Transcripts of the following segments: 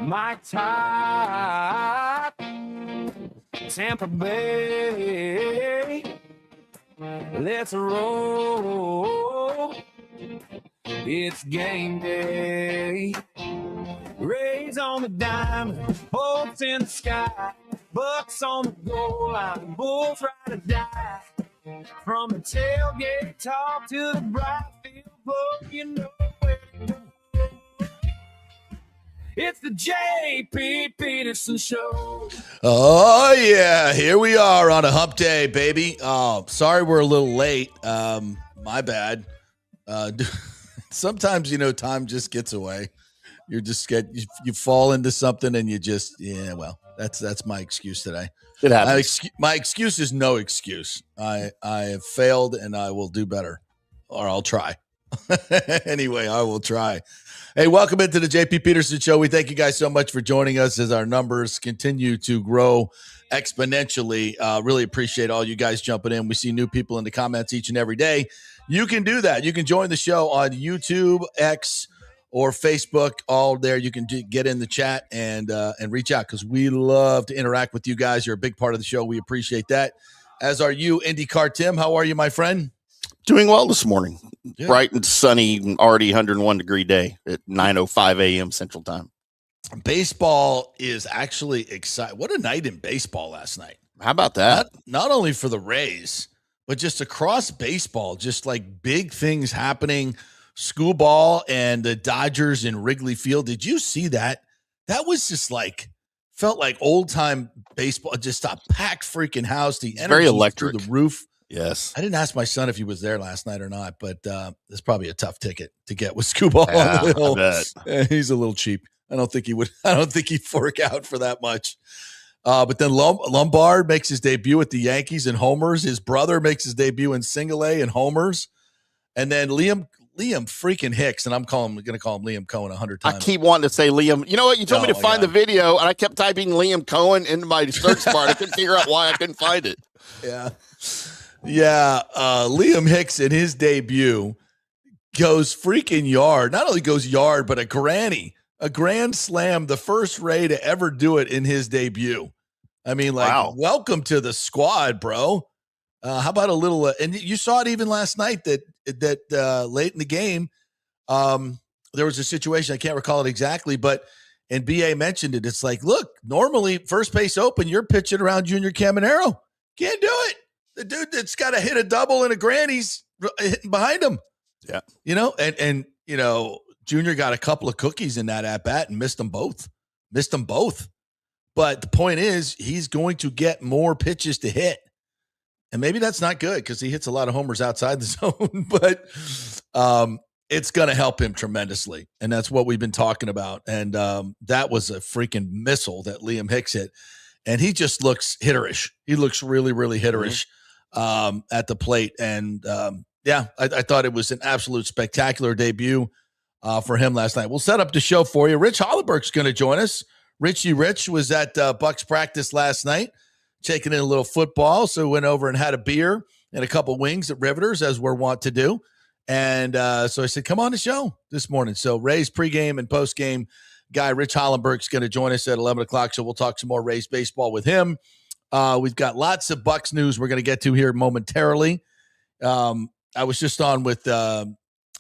my type. Tampa Bay, let's roll. It's game day. Rays on the diamond, hopes in the sky. Bucs on the goal line, Bulls ride or die. From the tailgate talk to the bright field glow, you know where to go. It's the JP Peterson Show. Oh, yeah. Here we are on a hump day, baby. Oh, sorry we're a little late. My bad. Sometimes, time just gets away. You fall into something and you just, that's my excuse today. It happens. My excuse is no excuse. I have failed and I will do better, or I'll try. Anyway, I will try. Hey, welcome into the JP Peterson Show. We thank you guys so much for joining us as our numbers continue to grow exponentially. Really appreciate all you guys jumping in. We see new people in the comments each and every day. You can do that. You can join the show on YouTube, X, or Facebook. All there. You can get in the chat and reach out because we love to interact with you guys. You're a big part of the show. We appreciate that. As are you, IndyCar Tim. How are you, my friend? Doing well this morning. Yeah. Bright and sunny, already 101-degree day at 9:05 a.m. Central Time. Baseball is actually exciting. What a night in baseball last night. How about that? Not only for the Rays, but just across baseball, just like big things happening. School ball and the Dodgers in Wrigley Field. Did you see that? That was just felt like old time baseball. Just a packed freaking house. The energy very electric through the roof. Yes. I didn't ask my son if he was there last night or not, but it's probably a tough ticket to get with school ball on the hill. I bet. He's a little cheap. I don't think he'd fork out for that much. But then Lombard makes his debut at the Yankees and homers. His brother makes his debut in Single A and homers. And then Liam freaking Hicks, and I'm going to call him Liam Cohen 100 times. I keep wanting to say Liam. You know what? You told me to find the video, and I kept typing Liam Cohen into my search bar. I couldn't figure out why I couldn't find it. Yeah. Yeah. Liam Hicks in his debut goes freaking yard. Not only goes yard, but a grand slam, the first Ray to ever do it in his debut. I mean, wow. Welcome to the squad, bro. How about a little, and you saw it even last night that late in the game, there was a situation, I can't recall it exactly, but, and BA mentioned it. It's like, look, normally first base open, you're pitching around Junior Caminero. Can't do it. The dude that's got to hit a double and a granny's hitting behind him. Yeah. And Junior got a couple of cookies in that at bat and missed them both. But the point is, he's going to get more pitches to hit. And maybe that's not good because he hits a lot of homers outside the zone, but it's going to help him tremendously. And that's what we've been talking about. And that was a freaking missile that Liam Hicks hit. And he just looks hitterish. He looks really, really hitterish at the plate. And I thought it was an absolute spectacular debut for him last night. We'll set up the show for you. Rich Hollenberg's going to join us. Richie Rich was at Bucs practice last night, taking in a little football. So we went over and had a beer and a couple wings at Riveters, as we're wont to do. And so I said, come on the show this morning. So Rays pregame and postgame guy, Rich Hollenberg, is going to join us at 11 o'clock. So we'll talk some more Rays baseball with him. We've got lots of Bucs news we're going to get to here momentarily. I was just on with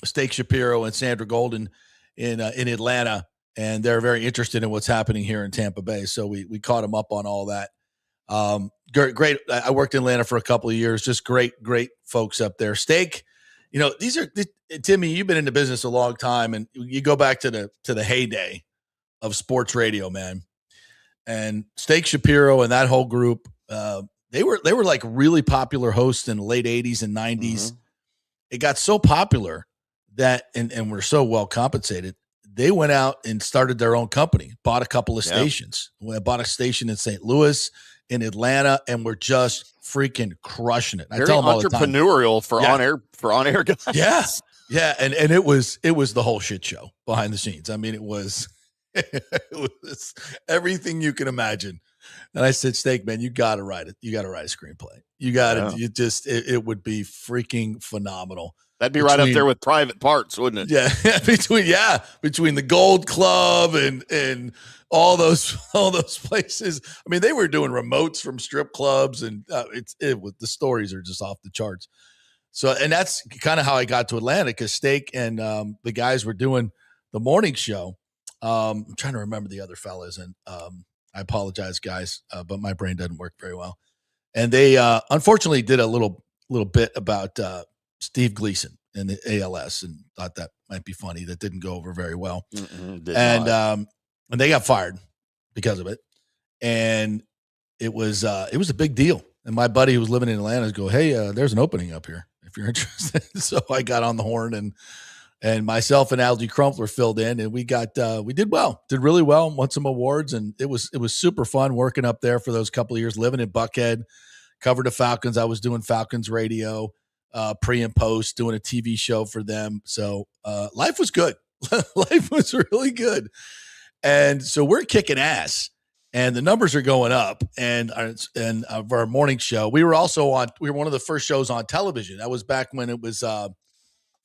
Steak Shapiro and Sandra Golden in Atlanta, and they're very interested in what's happening here in Tampa Bay. So we caught them up on all that. Great. I worked in Atlanta for a couple of years. Just great folks up there. Steak, these are Timmy. You've been in the business a long time, and you go back to the heyday of sports radio, man. And Steak Shapiro and that whole group, they were like really popular hosts in the late 80s and 90s. Mm-hmm. It got so popular that, and we're so well compensated, they went out and started their own company, bought a couple of stations. We bought a station in St. Louis, in Atlanta, and we're just freaking crushing it. Very I tell them all the time. Entrepreneurial for on air guys. Yeah. And it was the whole shit show behind the scenes. I mean, it was everything you can imagine. And I said, Steak, man, you got to write it. You got to write a screenplay. You got to, it would be freaking phenomenal. That'd be right up there with private parts, wouldn't it? Yeah, between the Gold Club and all those places. I mean, they were doing remotes from strip clubs, and the stories are just off the charts. So, and that's kind of how I got to Atlanta, because Steak and the guys were doing the morning show. I'm trying to remember the other fellas, and I apologize, guys, but my brain doesn't work very well. And they unfortunately did a little bit about Steve Gleason and the ALS, and thought that might be funny. That didn't go over very well. And they got fired because of it. And it was a big deal. And my buddy who was living in Atlanta go, "Hey, there's an opening up here if you're interested." So I got on the horn, and myself and Algie Crumpler filled in, and we did really well, won some awards. And it was super fun working up there for those couple of years, living in Buckhead, covered the Falcons. I was doing Falcons radio, pre and post, doing a TV show for them. So life was good. Life was really good. And so we're kicking ass, and the numbers are going up. And our morning show, we were one of the first shows on television. That was back when it was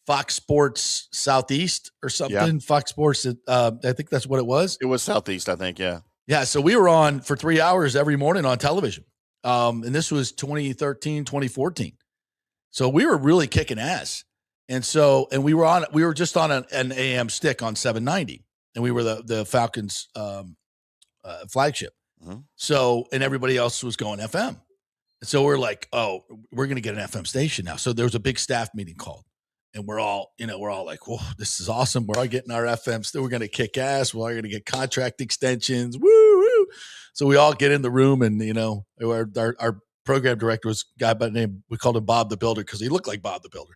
Fox Sports Southeast or something. Yeah. Fox Sports, I think that's what it was. It was Southeast, I think, yeah. Yeah, so we were on for 3 hours every morning on television. And this was 2013, 2014. So we were really kicking ass. And we were just on an AM stick on 790. And we were the Falcons flagship. Mm-hmm. So, and everybody else was going FM. And so we're like, oh, we're going to get an FM station now. So there was a big staff meeting called. And we're all like, whoa, this is awesome. We're all getting our FM. Still, we're going to kick ass. We're all going to get contract extensions. Woo, woo. So we all get in the room, and, our program director was a guy by the name, we called him Bob the Builder because he looked like Bob the Builder.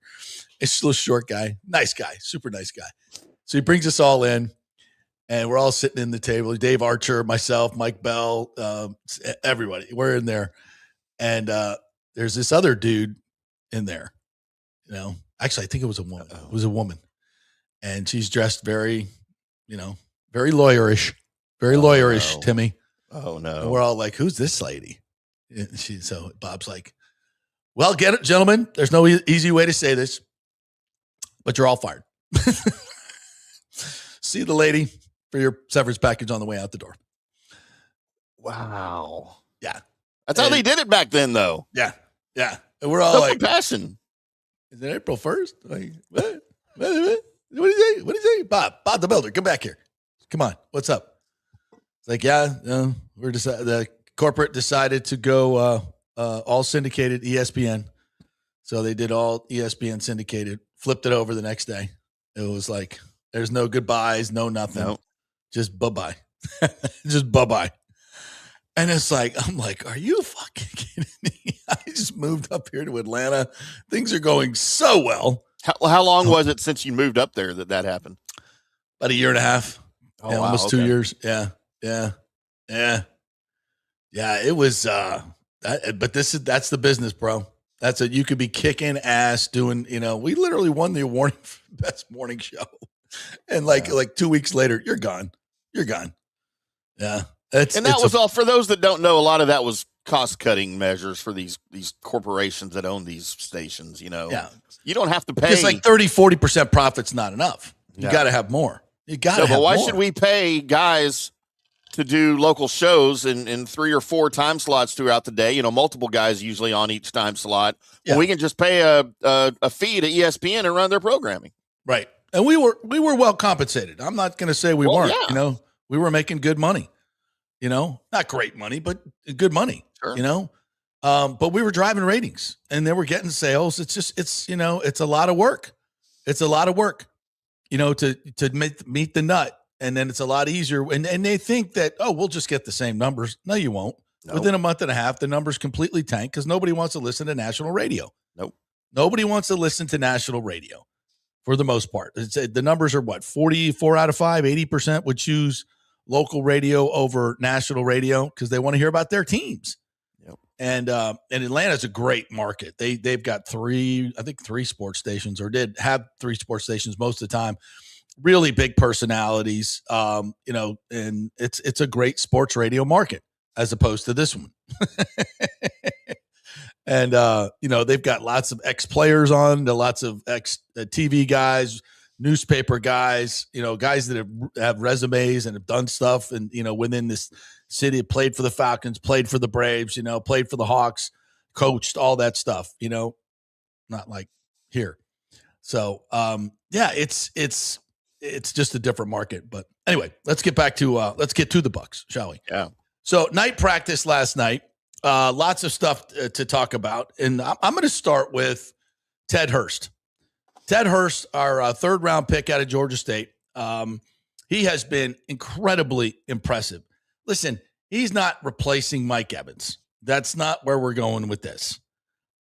It's still a short guy, nice guy, super nice guy. So he brings us all in, and we're all sitting in the table. Dave Archer, myself, Mike Bell, everybody. We're in there. And there's this other dude in there, Actually, I think it was a woman. It was a woman. And she's dressed very, very lawyerish. Very lawyerish, no. Timmy. Oh, no. And we're all like, who's this lady? And so Bob's like, well, get it, gentlemen. There's no easy way to say this, but you're all fired. See the lady for your severance package on the way out the door. Wow. Yeah. That's how they did it back then, though. Yeah. Yeah. And we're all like, passion. Is it April 1st? Like, what? What do you say? What do you say? Bob the Builder, come back here. Come on. What's up? It's like, we're the corporate decided to go all syndicated ESPN. So they did all ESPN syndicated, flipped it over the next day. It was like, there's no goodbyes, no nothing. Nope. Just bye-bye. Just bye-bye. And it's like, I'm like, are you fucking kidding me? I just moved up here to Atlanta. Things are going so well. How long was it since you moved up there that happened? About a year and a half. Oh, wow, almost 2 years. Yeah. It was, but that's the business, bro. That's it. You could be kicking ass doing, we literally won the award for best morning show. And like 2 weeks later, you're gone. Yeah. That was all, for those that don't know, a lot of that was cost-cutting measures for these corporations that own these stations, Yeah. You don't have to pay. It's like 30-40% profit's not enough. You got to have more. You got to have more. But why should we pay guys to do local shows in 3 or 4 time slots throughout the day? Multiple guys usually on each time slot. Yeah. Well, we can just pay a fee to ESPN and run their programming. Right. And we were well compensated. I'm not going to say we weren't. Yeah. We were making good money. Not great money, but good money, sure. But we were driving ratings, and they were getting sales. It's a lot of work. It's a lot of work, to meet the nut. And then it's a lot easier. And they think that, we'll just get the same numbers. No, you won't. Nope. Within a month and a half, the numbers completely tank because nobody wants to listen to national radio. Nope. Nobody wants to listen to national radio for the most part. The numbers are 44 out of 5, 80% would choose local radio over national radio because they want to hear about their teams. Yep. And Atlanta's a great market. They've got 3 sports stations, or did have 3 sports stations most of the time. Really big personalities, and it's a great sports radio market as opposed to this one. And, they've got lots of ex-players on, lots of ex-TV guys, newspaper guys, guys that have resumes and have done stuff and, within this city, played for the Falcons, played for the Braves, played for the Hawks, coached, all that stuff, not like here. So, it's just a different market. But anyway, let's get to the Bucs, shall we? Yeah. So night practice last night, lots of stuff to talk about. And I'm going to start with Ted Hurst. Ted Hurst, our third round pick out of Georgia State. He has been incredibly impressive. Listen, he's not replacing Mike Evans. That's not where we're going with this.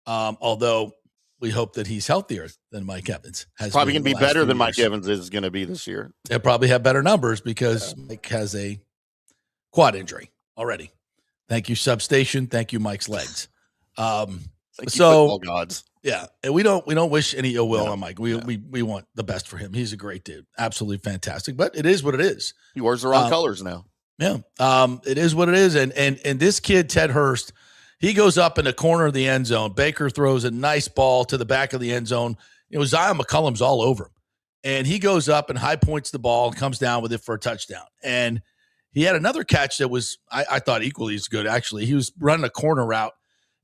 Although we hope that he's healthier than Mike Evans. Probably going to be better than Mike Evans is going to be this year. He'll probably have better numbers because Mike has a quad injury already. Thank you, Substation. Thank you, Mike's legs. Thank you, football gods. Yeah, and we don't wish any ill will on Mike. We want the best for him. He's a great dude, absolutely fantastic. But it is what it is. He wears the wrong colors now. Yeah, it is what it is. And this kid, Ted Hurst, he goes up in the corner of the end zone. Baker throws a nice ball to the back of the end zone. Zion McCollum's all over him, and he goes up and high points the ball and comes down with it for a touchdown. And he had another catch that was I thought equally as good. Actually, he was running a corner route,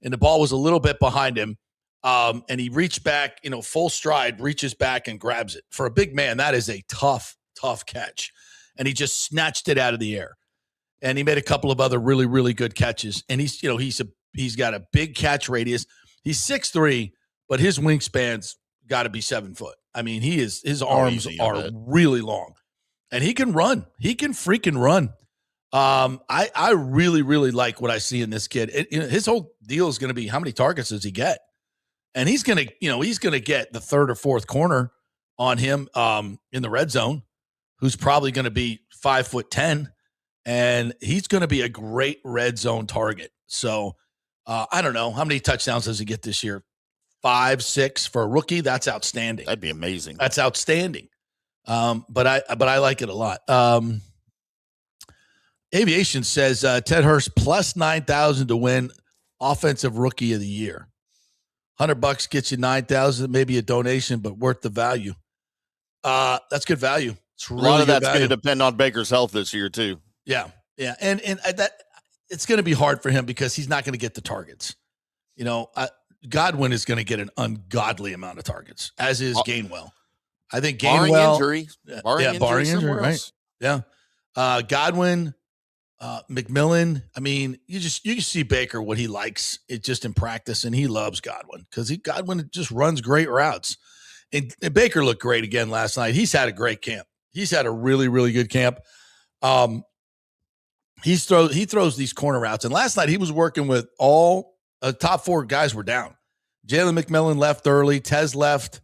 and the ball was a little bit behind him. And he reached back, full stride, reaches back and grabs it. For a big man, that is a tough catch. And he just snatched it out of the air. And he made a couple of other really, really good catches. And he's got a big catch radius. He's 6'3", but his wingspan's got to be 7 foot. I mean, his arms are really long. And he can run. He can freaking run. I really, really like what I see in this kid. His whole deal is going to be how many targets does he get? And he's going to get the third or fourth corner on him in the red zone, who's probably going to be 5'10", and he's going to be a great red zone target. So I don't know how many touchdowns does he get this year? 5, 6 for a rookie. That's outstanding. That'd be amazing. That's outstanding. But I like it a lot. Aviation says Ted Hurst plus 9,000 to win offensive rookie of the year. $100 gets you 9,000, maybe a donation, but worth the value. That's good value. It's really a lot of that's going to depend on Baker's health this year too. Yeah, and that it's going to be hard for him because he's not going to get the targets. Godwin is going to get an ungodly amount of targets, as is Gainwell. I think Gainwell barring injury, right? Yeah, Godwin. McMillan, I mean, you see Baker, what he likes, it just in practice, and he loves Godwin because Godwin just runs great routes. And Baker looked great again last night. He's had a great camp. He's had a really, really good camp. He throws these corner routes, and last night he was working with all top 4 guys were down. Jalen McMillan left early. Tez left.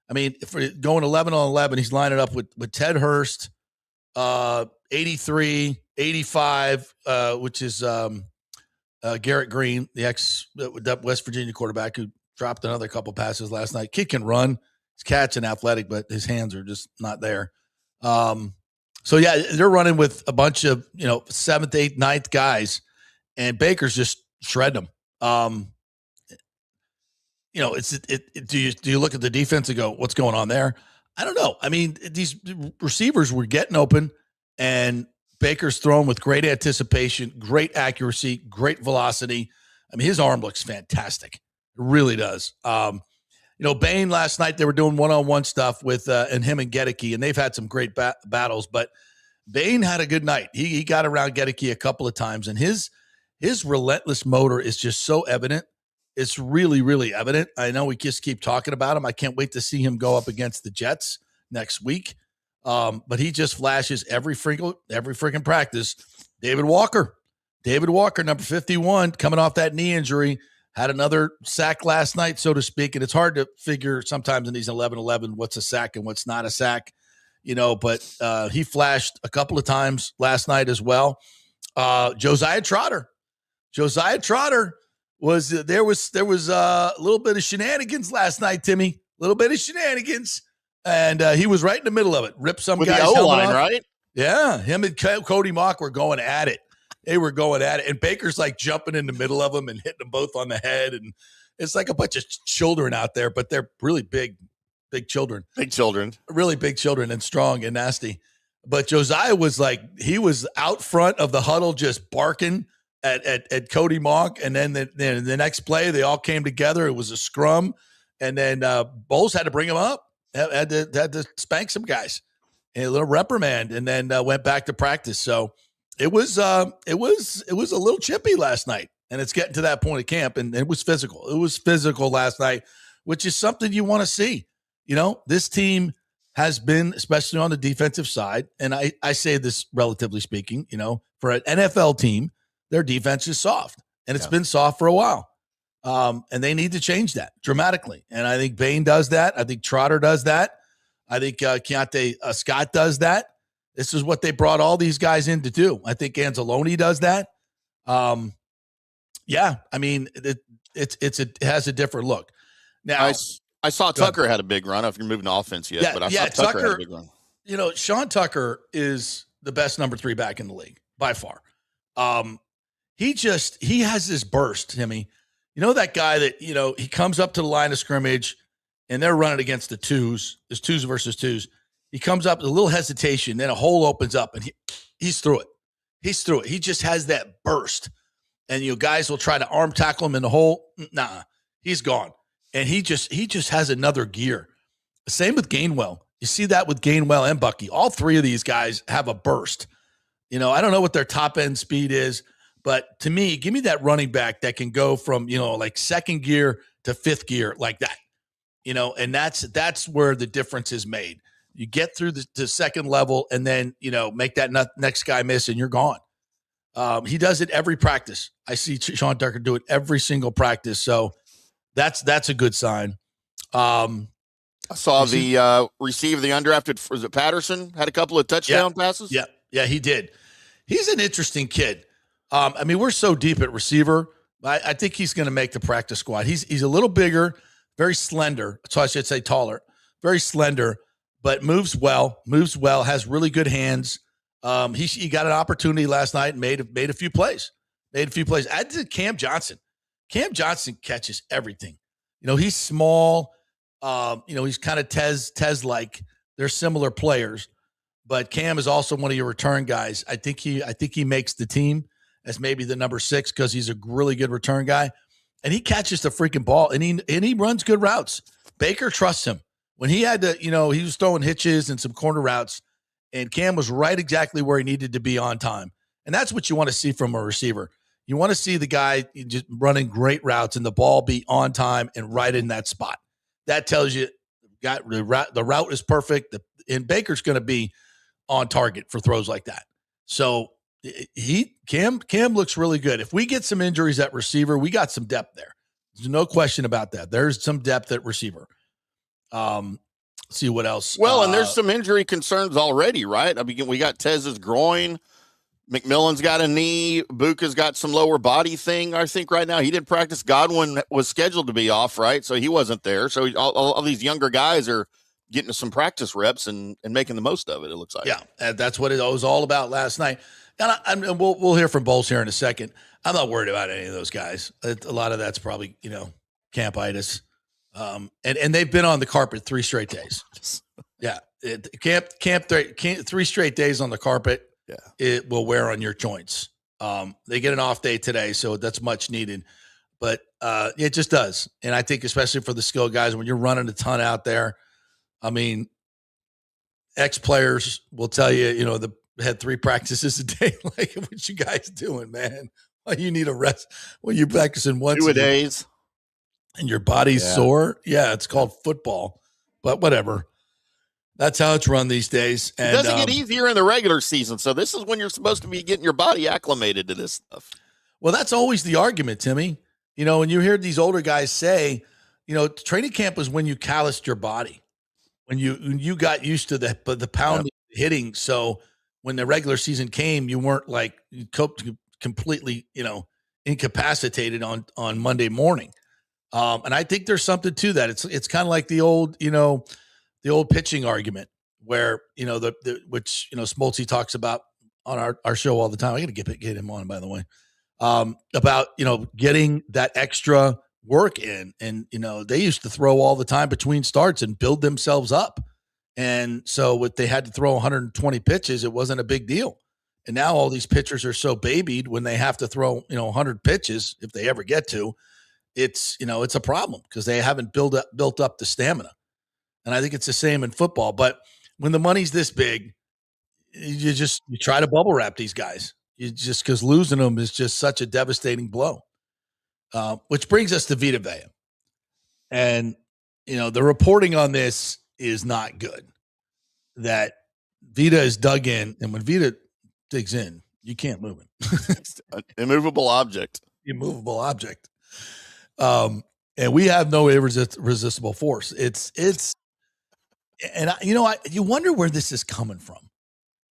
I mean, if we're going 11 on 11, he's lining up with Ted Hurst, 83, 85, which is Garrett Green, the West Virginia quarterback who dropped another couple passes last night. Kid can run. His catch and athletic, but his hands are just not there. So, yeah, they're running with a bunch of, 7th, 8th, 9th guys, and Baker's just shredding them. Do you look at the defense and go, what's going on there? I don't know. I mean, these receivers were getting open, and Baker's thrown with great anticipation, great accuracy, great velocity. I mean, his arm looks fantastic. It really does. Bain last night, they were doing one-on-one stuff with and him and Gedeke, and they've had some great battles. But Bain had a good night. He got around Gedeke a couple of times, and his relentless motor is just so evident. It's really, really evident. I know we just keep talking about him. I can't wait to see him go up against the Jets next week. But he just flashes every freaking practice. David Walker, number 51, coming off that knee injury, had another sack last night, so to speak. And it's hard to figure sometimes in these 11-11 what's a sack and what's not a sack, but he flashed a couple of times last night as well. Josiah Trotter was there was a little bit of shenanigans last night, Timmy. A little bit of shenanigans. And he was right in the middle of it. Ripped some with guy's the O-line, helmet off. right? Yeah, him and Cody Mock were going at it. They were going at it. And Baker's like jumping in the middle of them and hitting them both on the head. And It's like a bunch of children out there, but they're really big children. Big children. Really big children and strong and nasty. But Josiah was like, he was out front of the huddle just barking at Cody Monk. And then the next play, they all came together. It was a scrum. And then Bowles had to bring him up, had to spank some guys. And a little reprimand, and then went back to practice. So it was a little chippy last night. And it's getting to that point of camp, and it was physical. It was physical last night, which is something you want to see. You know, this team has been, especially on the defensive side, and I say this relatively speaking, you know, for an NFL team, their defense is soft, and it's been soft for a while. And they need to change that dramatically. And I think Bain does that. I think Trotter does that. I think Keontae Scott does that. This is what they brought all these guys in to do. I think Anzalone does that. Yeah, I mean, it has a different look. Now, I saw Tucker had a big run. I don't know if you're moving to offense yet, but I saw Tucker had a big run. You know, Sean Tucker is the best number 3 back in the league by far. He has this burst, Timmy. You know that guy that, you know, he comes up to the line of scrimmage and they're running against the twos. There's twos versus twos. He comes up with a little hesitation, then a hole opens up and he's through it. He's through it. He just has that burst. And you guys will try to arm tackle him in the hole. Nah, he's gone. And he just has another gear. Same with Gainwell. You see that with Gainwell and Bucky. All three of these guys have a burst. You know, I don't know what their top end speed is, but to me, give me that running back that can go from, you know, like second gear to fifth gear like that. You know, and that's where the difference is made. You get through the second level and then, you know, make that next guy miss and you're gone. He does it every practice. I see Sean Tucker do it every single practice. So that's a good sign. I saw the receiver, the undrafted, was it Patterson? Had a couple of touchdown passes? Yeah, he did. He's an interesting kid. I mean, we're so deep at receiver. I think he's going to make the practice squad. He's a little bigger, very slender. So I should say taller, very slender, but moves well, has really good hands. He got an opportunity last night and made a few plays. I did Cam Johnson. Cam Johnson catches everything. You know, he's small. You know, he's kind of Tez-like. They're similar players, but Cam is also one of your return guys. I think he makes the team as maybe the number 6 because he's a really good return guy, and he catches the freaking ball and he runs good routes. Baker trusts him when he had to. You know, he was throwing hitches and some corner routes. And Cam was right exactly where he needed to be on time. And that's what you want to see from a receiver. You want to see the guy just running great routes and the ball be on time and right in that spot. That tells you the route is perfect. And Baker's going to be on target for throws like that. So Cam looks really good. If we get some injuries at receiver, we got some depth there. There's no question about that. There's some depth at receiver. See what else. Well, and there's some injury concerns already, right? I mean, we got Tez's groin. McMillan's got a knee. Buka's got some lower body thing, I think, right now. He didn't practice. Godwin was scheduled to be off, right? So he wasn't there. So all these younger guys are getting some practice reps and making the most of it, it looks like. Yeah, and that's what it was all about last night. And we'll hear from Bowles here in a second. I'm not worried about any of those guys. A lot of that's probably, you know, campitis. And they've been on the carpet 3 straight days. Yeah. Camp 3 straight days on the carpet. Yeah. It will wear on your joints. They get an off day today, so that's much needed, but it just does. And I think especially for the skilled guys, when you're running a ton out there, I mean, ex-players will tell you, you know, had 3 practices a day. Like, what you guys doing, man? Well, you need a rest. Well, you're practicing once 2 days. And your body's sore. Yeah, it's called football, but whatever. That's how it's run these days. And it doesn't get easier in the regular season. So this is when you're supposed to be getting your body acclimated to this stuff. Well, that's always the argument, Timmy. You know, when you hear these older guys say, you know, training camp was when you calloused your body, when you got used to the pounding, hitting. So when the regular season came, you weren't like completely, you know, incapacitated on Monday morning. And I think there's something to that. It's kind of like the old pitching argument where, you know, which, you know, Smoltzy talks about on our show all the time. I got to get him on, by the way, about, you know, getting that extra work in. And, they used to throw all the time between starts and build themselves up. And so if they had to throw 120 pitches, it wasn't a big deal. And now all these pitchers are so babied when they have to throw, 100 pitches, if they ever get to, it's a problem because they haven't built up the stamina. And I think it's the same in football. But when the money's this big, you try to bubble wrap these guys. Because losing them is just such a devastating blow. Which brings us to Vita Vea. And, the reporting on this is not good. That Vita is dug in, and when Vita digs in, you can't move it. An immovable object. Immovable object. And we have no irresistible force. You wonder where this is coming from.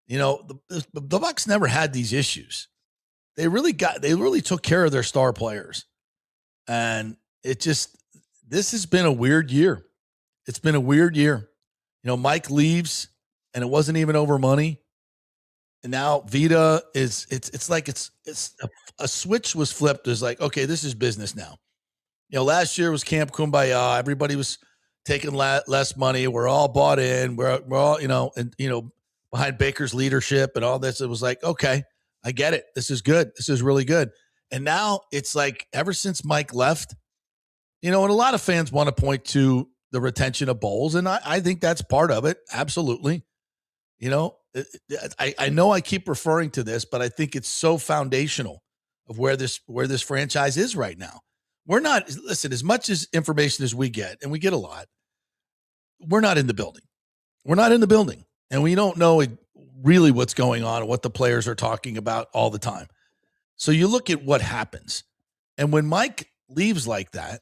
The Bucs never had these issues. They really took care of their star players. And this has been a weird year. It's been a weird year. Mike leaves and it wasn't even over money. And now Vita it's like a switch was flipped. It's like, okay, this is business now. Last year was Camp Kumbaya. Everybody was taking less money. We're all bought in. We're all, behind Baker's leadership and all this. It was like, okay, I get it. This is good. This is really good. And now it's like ever since Mike left, and a lot of fans want to point to the retention of Bowles. And I think that's part of it. Absolutely. I know I keep referring to this, but I think it's so foundational of where this franchise is right now. We're not, listen, as much as information as we get, and we get a lot, we're not in the building. We're not in the building. And we don't know really what's going on and what the players are talking about all the time. So you look at what happens. And when Mike leaves like that,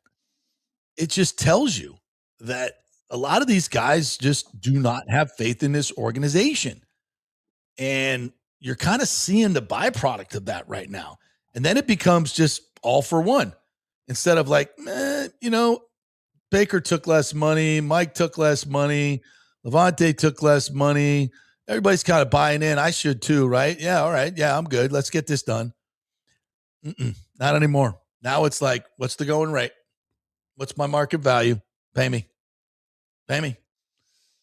it just tells you that a lot of these guys just do not have faith in this organization. And you're kind of seeing the byproduct of that right now. And then it becomes just all for one. Instead of like, Baker took less money, Mike took less money, Levante took less money. Everybody's kind of buying in. I should too, right? Yeah, all right. Yeah, I'm good. Let's get this done. Not anymore. Now it's like, what's the going rate? What's my market value? Pay me.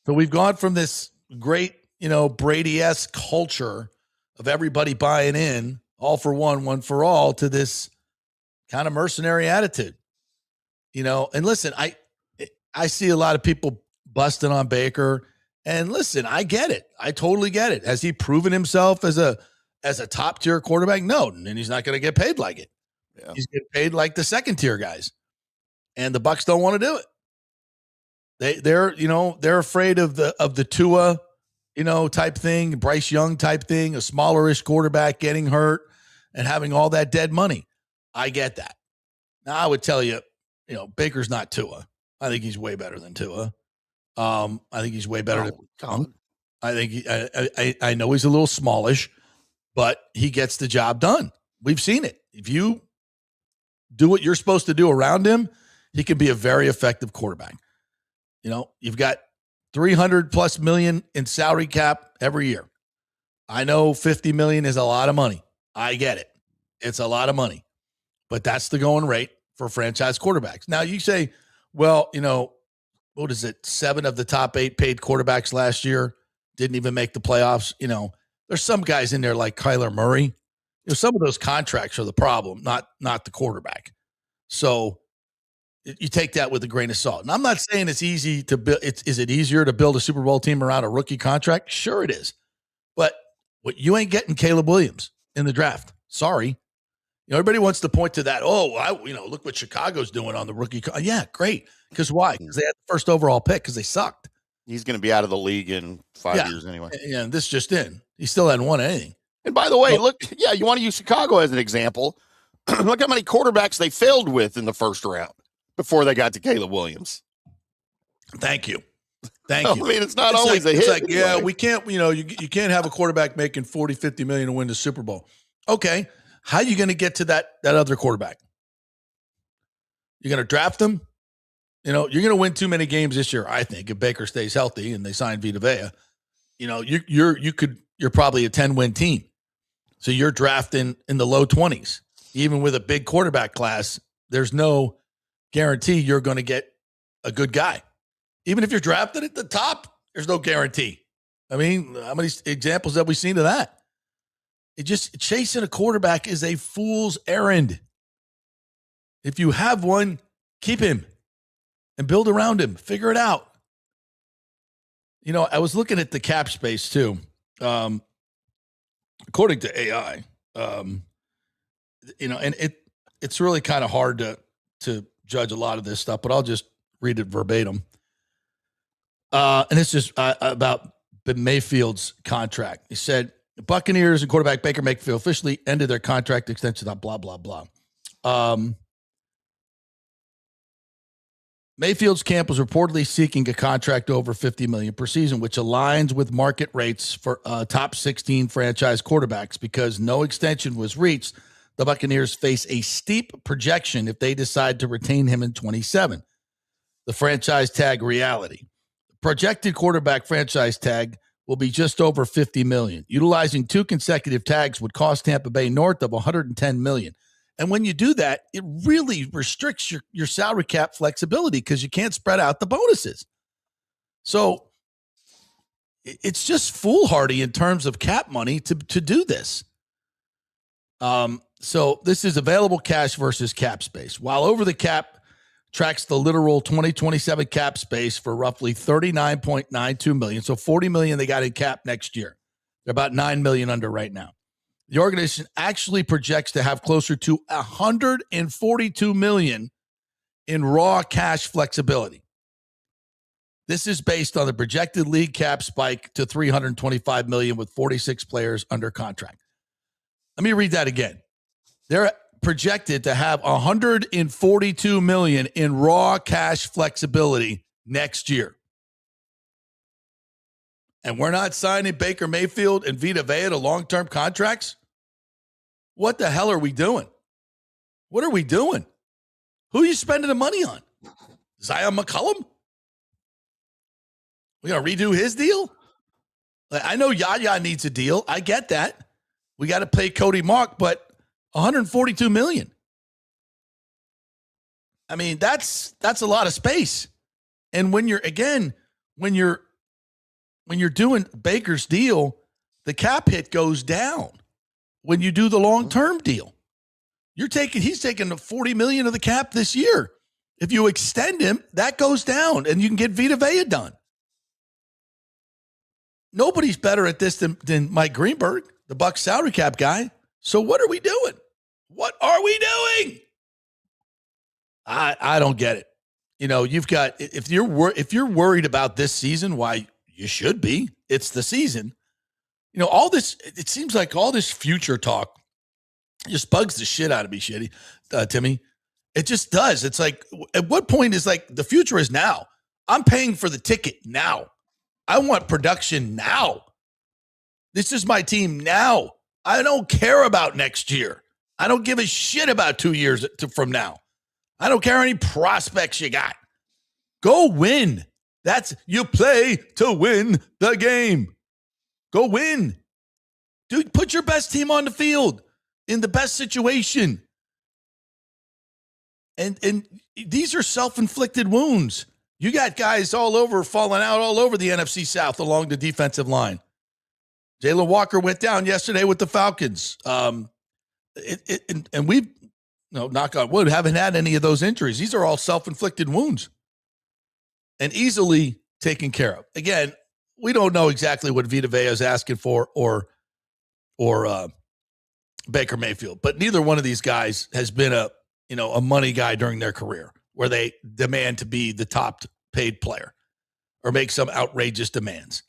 So we've gone from this great, Brady-esque culture of everybody buying in, all for one for all, to this kind of mercenary attitude, and listen, I see a lot of people busting on Baker, and listen, I get it. I totally get it. Has he proven himself as a top tier quarterback? No. And he's not going to get paid like it. Yeah. He's getting paid like the second tier guys, and the Bucs don't want to do it. They're afraid of the Tua, type thing, Bryce Young type thing, a smallerish quarterback getting hurt and having all that dead money. I get that. Now I would tell you, Baker's not Tua. I think he's way better than Tua. I think he's way better than I think I know he's a little smallish, but he gets the job done. We've seen it. If you do what you're supposed to do around him, he can be a very effective quarterback. You've got $300+ million in salary cap every year. I know $50 million is a lot of money. I get it. It's a lot of money. But that's the going rate for franchise quarterbacks. Now you say, well, what is it? 7 of the top 8 paid quarterbacks last year didn't even make the playoffs. There's some guys in there like Kyler Murray. Some of those contracts are the problem, not the quarterback. So you take that with a grain of salt. And I'm not saying it's easy to build. Is it easier to build a Super Bowl team around a rookie contract? Sure it is. But you ain't getting Caleb Williams in the draft. Sorry. Everybody wants to point to that. Look what Chicago's doing on the rookie. Yeah, great. Because why? Because they had the first overall pick because they sucked. He's going to be out of the league in 5 years anyway. Yeah, and this just in. He still hadn't won anything. And by the way, you want to use Chicago as an example. Look how many quarterbacks they failed with in the first round before they got to Caleb Williams. Thank you. I mean, it's not always a hit. It's like, we can't, you can't have a quarterback making $40, $50 million to win the Super Bowl. Okay. How are you going to get to that other quarterback? You're going to draft them? You're going to win too many games this year, I think, if Baker stays healthy and they sign Vita Vea. You're probably a 10-win team. So you're drafting in the low 20s. Even with a big quarterback class, there's no guarantee you're going to get a good guy. Even if you're drafted at the top, there's no guarantee. I mean, how many examples have we seen of that? Chasing a quarterback is a fool's errand. If you have one, keep him and build around him. Figure it out. You know, I was looking at the cap space too. According to AI, you know, and it's really kind of hard to judge a lot of this stuff, but I'll just read it verbatim. And it's just about Mayfield's contract. He said, the Buccaneers and quarterback Baker Mayfield officially ended their contract extension on blah, blah, blah. Mayfield's camp was reportedly seeking a contract over $50 million per season, which aligns with market rates for top 16 franchise quarterbacks. Because no extension was reached, the Buccaneers face a steep projection if they decide to retain him in 27. The franchise tag reality. Projected quarterback franchise tag will be just over $50 million. Utilizing 2 consecutive tags would cost Tampa Bay north of $110 million. And when you do that, it really restricts your salary cap flexibility because you can't spread out the bonuses. So it's just foolhardy in terms of cap money to do this. So this is available cash versus cap space. While over the cap tracks the literal 2027 cap space for roughly $39.92 million. So $40 million they got in cap next year. They're about $9 million under right now. The organization actually projects to have closer to $142 million in raw cash flexibility. This is based on the projected league cap spike to $325 million with 46 players under contract. Let me read that again. They're projected to have $142 million in raw cash flexibility next year. And we're not signing Baker Mayfield and Vita Vea to long-term contracts? What the hell are we doing? What are we doing? Who are you spending the money on? Zion McCollum? We going to redo his deal? I know Yaya needs a deal. I get that. We got to pay Cody Mark, but $142 million. I mean, that's a lot of space. And when you're doing Baker's deal, the cap hit goes down. When you do the long-term deal, he's taking the $40 million of the cap this year. If you extend him, that goes down and you can get Vita Vea done. Nobody's better at this than Mike Greenberg, the Bucs salary cap guy. So what are we doing? What are we doing? I don't get it. You know, you've got, if you're worried about this season, why you should be, it's the season. You know, all this, it seems like all this future talk just bugs the shit out of me, Timmy. It just does. It's like, at what point is like, the future is now. I'm paying for the ticket now. I want production now. This is my team now. I don't care about next year. I don't give a shit about 2 years from now. I don't care any prospects you got. Go win. You play to win the game. Go win. Dude, put your best team on the field in the best situation. And these are self-inflicted wounds. You got guys falling out all over the NFC South along the defensive line. Jalen Walker went down yesterday with the Falcons. And we've, knock on wood, haven't had any of those injuries. These are all self-inflicted wounds and easily taken care of. Again, we don't know exactly what Vita Vea is asking for or Baker Mayfield, but neither one of these guys has been a money guy during their career where they demand to be the top paid player or make some outrageous demands.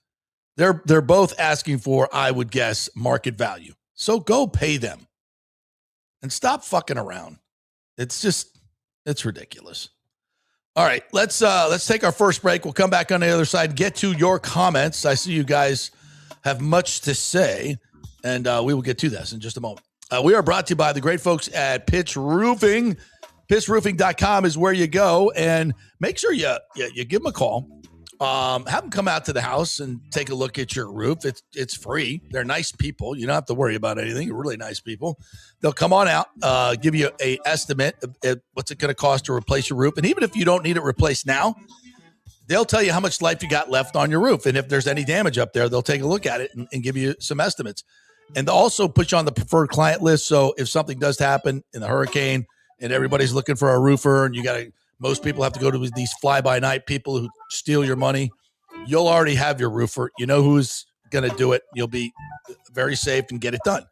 They're both asking for, I would guess, market value. So go pay them and stop fucking around. It's ridiculous. All right, let's take our first break. We'll come back on the other side, get to your comments. I see you guys have much to say, and we will get to this in just a moment. We are brought to you by the great folks at Pitch Roofing. PitchRoofing.com is where you go, and make sure you give them a call. have them come out to the house and take a look at your roof. It's free. They're nice people. You don't have to worry about anything. They're really nice people. They'll come on out, give you a estimate of what's it going to cost to replace your roof. And even if you don't need it replaced now, they'll tell you how much life you got left on your roof. And if there's any damage up there, they'll take a look at it and give you some estimates. And they'll also put you on the preferred client list. So if something does happen in the hurricane and everybody's looking for a roofer and most people have to go to these fly-by-night people who steal your money, you'll already have your roofer. You know who's going to do it. You'll be very safe and get it done.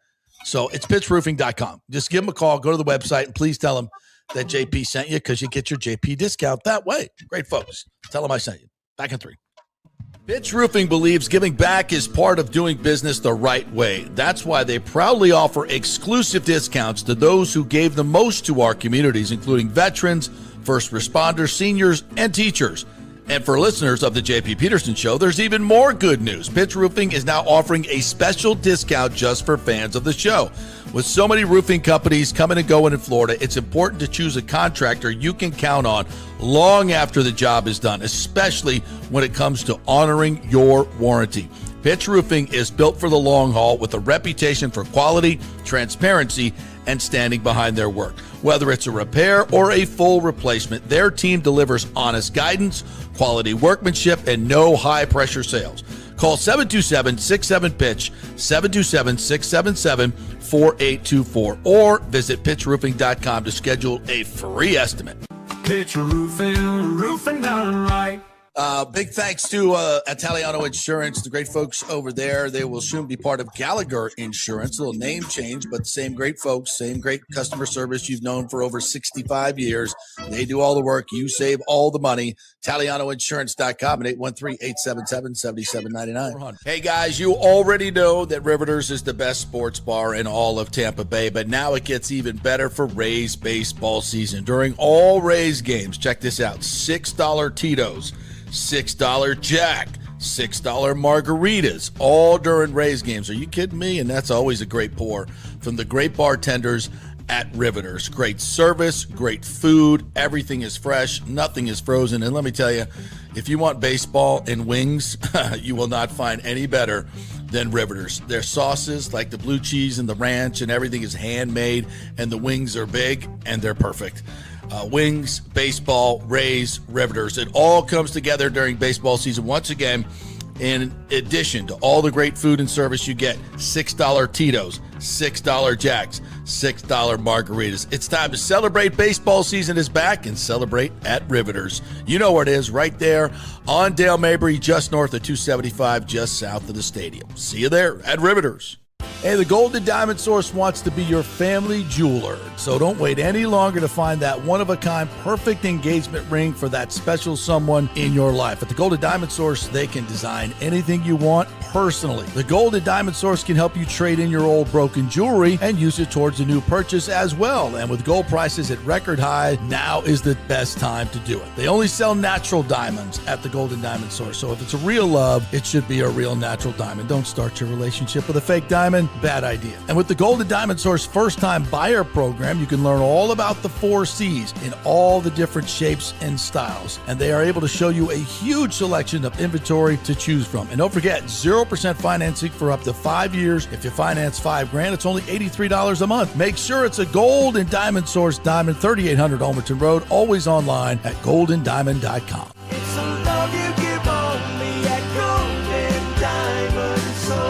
So it's pitchroofing.com. Just give them a call, go to the website, and please tell them that JP sent you because you get your JP discount that way. Great folks. Tell them I sent you. Back in 3. Pitch Roofing believes giving back is part of doing business the right way. That's why they proudly offer exclusive discounts to those who gave the most to our communities, including veterans, first responders, seniors, and teachers. And for listeners of the JP Peterson Show, there's even more good news. Pitch Roofing is now offering a special discount just for fans of the show. With so many roofing companies coming and going in Florida, it's important to choose a contractor you can count on long after the job is done, especially when it comes to honoring your warranty. Pitch Roofing is built for the long haul with a reputation for quality, transparency, and standing behind their work. Whether it's a repair or a full replacement, their team delivers honest guidance, quality workmanship, and no high-pressure sales. Call 727-67-PITCH, 727-677-4824, or visit pitchroofing.com to schedule a free estimate. Pitch Roofing, roofing done right. Big thanks to Italiano Insurance, the great folks over there. They will soon be part of Gallagher Insurance. A little name change, but same great folks, same great customer service you've known for over 65 years. They do all the work. You save all the money. ItalianoInsurance.com at 813-877-7799. Hey, guys, you already know that Riveters is the best sports bar in all of Tampa Bay, but now it gets even better for Rays baseball season. During all Rays games, check this out, $6 Tito's, $6 Jack, $6 margaritas, all during Rays games. Are you kidding me? And that's always a great pour from the great bartenders at Riveters. Great service, great food, everything is fresh, nothing is frozen. And let me tell you, if you want baseball and wings, you will not find any better than Riveters. Their sauces, like the blue cheese and the ranch and everything, is handmade, and the wings are big and they're perfect. Wings, baseball, Rays, Riveters. It all comes together during baseball season. Once again, in addition to all the great food and service you get, $6 Tito's, $6 Jacks, $6 margaritas. It's time to celebrate. Baseball season is back, and celebrate at Riveters. You know where it is, right there on Dale Mabry, just north of 275, just south of the stadium. See you there at Riveters. Hey, the Golden Diamond Source wants to be your family jeweler, so don't wait any longer to find that one-of-a-kind perfect engagement ring for that special someone in your life. At the Golden Diamond Source, they can design anything you want personally. The Golden Diamond Source can help you trade in your old broken jewelry and use it towards a new purchase as well. And with gold prices at record high, now is the best time to do it. They only sell natural diamonds at the Golden Diamond Source, so if it's a real love, it should be a real natural diamond. Don't start your relationship with a fake diamond. Bad idea. And with the Golden Diamond Source first-time buyer program, you can learn all about the 4 C's in all the different shapes and styles. And they are able to show you a huge selection of inventory to choose from. And don't forget, 0% financing for up to 5 years. If you finance $5,000, it's only $83 a month. Make sure it's a Golden Diamond Source diamond, 3800 Almerton Road, always online at goldendiamond.com. It's a love you give only at Golden Diamond Source.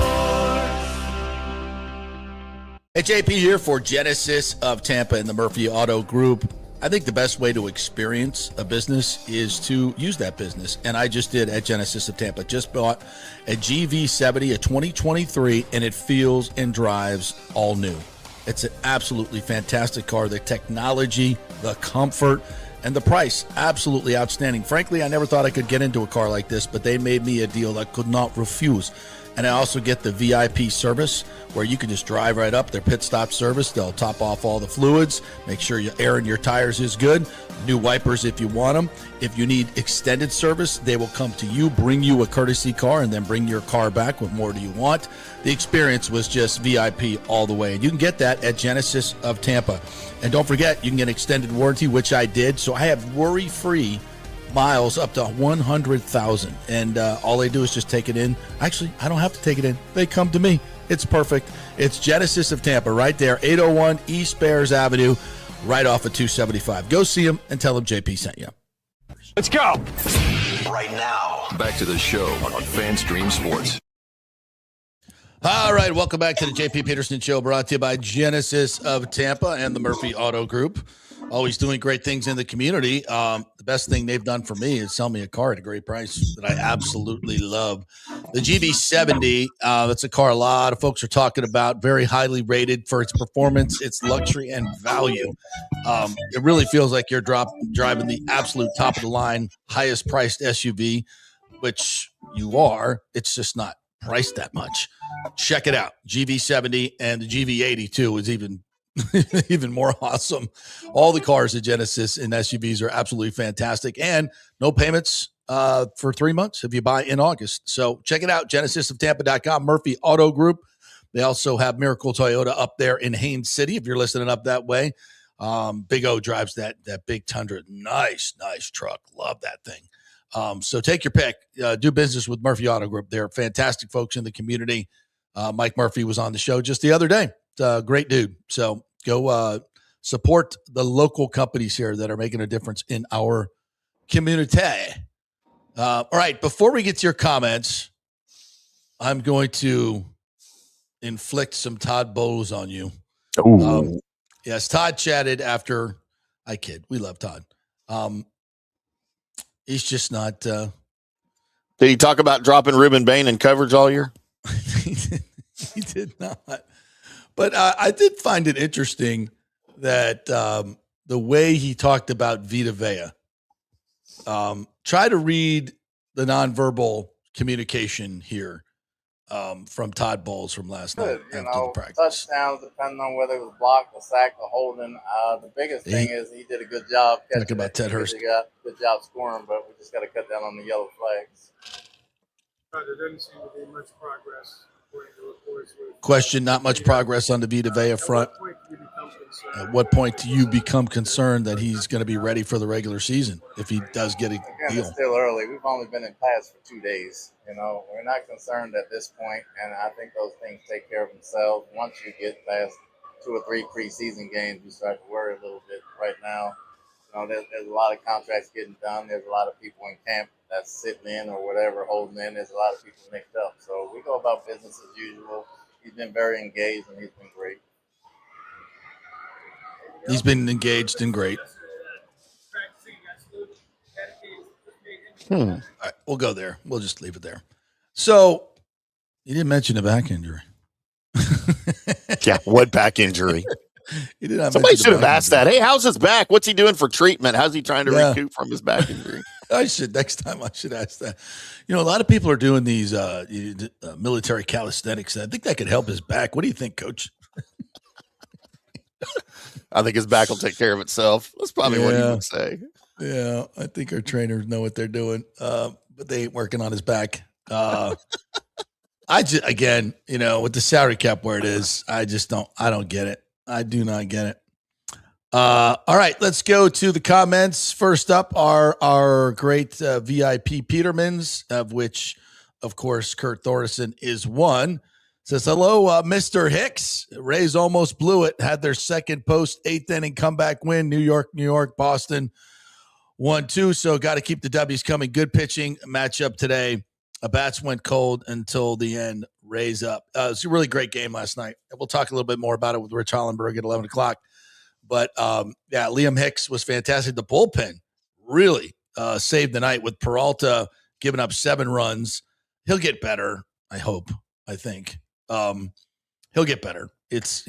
Hey, JP here for Genesis of Tampa and the Murphy Auto Group. I think the best way to experience a business is to use that business. And I just did at Genesis of Tampa. Just bought a GV70, a 2023, and it feels and drives all new. It's an absolutely fantastic car. The technology, the comfort, and the price, absolutely outstanding. Frankly, I never thought I could get into a car like this, but they made me a deal I could not refuse. And I also get the VIP service where you can just drive right up, their pit stop service. They'll top off all the fluids, make sure your air in your tires is good, new wipers if you want them. If you need extended service, they will come to you, bring you a courtesy car, and then bring your car back. What more do you want? The experience was just VIP all the way. And you can get that at Genesis of Tampa. And don't forget, you can get extended warranty, which I did. So I have worry-free miles up to 100,000. And all they do is just take it in. Actually, I don't have to take it in. They come to me. It's perfect. It's Genesis of Tampa right there, 801 East Bears Avenue, right off of 275. Go see them and tell them JP sent you. Let's go. Right now, back to the show on FanStream Sports. All right, welcome back to the JP Peterson Show, brought to you by Genesis of Tampa and the Murphy Auto Group. Always doing great things in the community. The best thing they've done for me is sell me a car at a great price that I absolutely love. The GV70, that's a car a lot of folks are talking about, very highly rated for its performance, its luxury, and value. It really feels like you're driving the absolute top of the line, highest priced SUV, which you are. It's just not priced that much. Check it out. GV70 and the GV80 too is even more awesome. All the cars at Genesis and SUVs are absolutely fantastic, and no payments for 3 months if you buy in August. So check it out, genesisoftampa.com, Murphy Auto Group. They also have Miracle Toyota up there in Haines City if you're listening up that way. Big O drives that big Tundra. Nice truck. Love that thing. So take your pick. Do business with Murphy Auto Group. They're fantastic folks in the community. Mike Murphy was on the show just the other day. Great dude. So go support the local companies here that are making a difference in our community. All right, before we get to your comments, I'm going to inflict some Todd Bowles on you. Yes, Todd chatted after. I kid. We love Todd. He's just not. Did he talk about dropping Ruben Bain in coverage all year? He did not. But I did find it interesting that the way he talked about Vita Vea. Try to read the nonverbal communication here from Todd Bowles from last night after the practice. Touchdowns, depending on whether it was blocked, a sack, or holding. The biggest thing is he did a good job catching. Talk about Ted Hurst. He got good job scoring, but we just got to cut down on the yellow flags. There doesn't seem to be much progress. Question, not much progress on the Vita Vea front. At what point do you become concerned that he's going to be ready for the regular season if he does get a deal? It's still early. We've only been in pass for 2 days. We're not concerned at this point, and I think those things take care of themselves. Once you get past 2 or 3 preseason games, you start to worry a little bit. Right now, there's a lot of contracts getting done. There's a lot of people in camp that's sitting in or whatever, holding in. There's a lot of people mixed up. So we go about business as usual. He's been very engaged, and he's been great. He's been engaged and great. All right, we'll go there. We'll just leave it there. So you didn't mention a back injury. Yeah, what back injury? He did not. Somebody should have asked that. Hey, how's his back? What's he doing for treatment? How's he trying to recoup from his back injury? Next time I should ask that. A lot of people are doing these military calisthenics. I think that could help his back. What do you think, Coach? I think his back will take care of itself. That's probably what he would say. Yeah, I think our trainers know what they're doing, but they ain't working on his back. Again, with the salary cap where it is, I don't get it. I do not get it. All right, let's go to the comments. First up are our great VIP Petermans, of which, of course, Kurt Thorson is one. Says, hello, Mr. Hicks. Rays almost blew it. Had their second post 8th inning comeback win. New York, Boston 1-2. So got to keep the W's coming. Good pitching matchup today. Bats went cold until the end. Rays up. It was a really great game last night. We'll talk a little bit more about it with Rich Hollenberg at 11 o'clock. But, Liam Hicks was fantastic. The bullpen really saved the night with Peralta giving up 7 runs. He'll get better, I hope, I think. He'll get better. It's,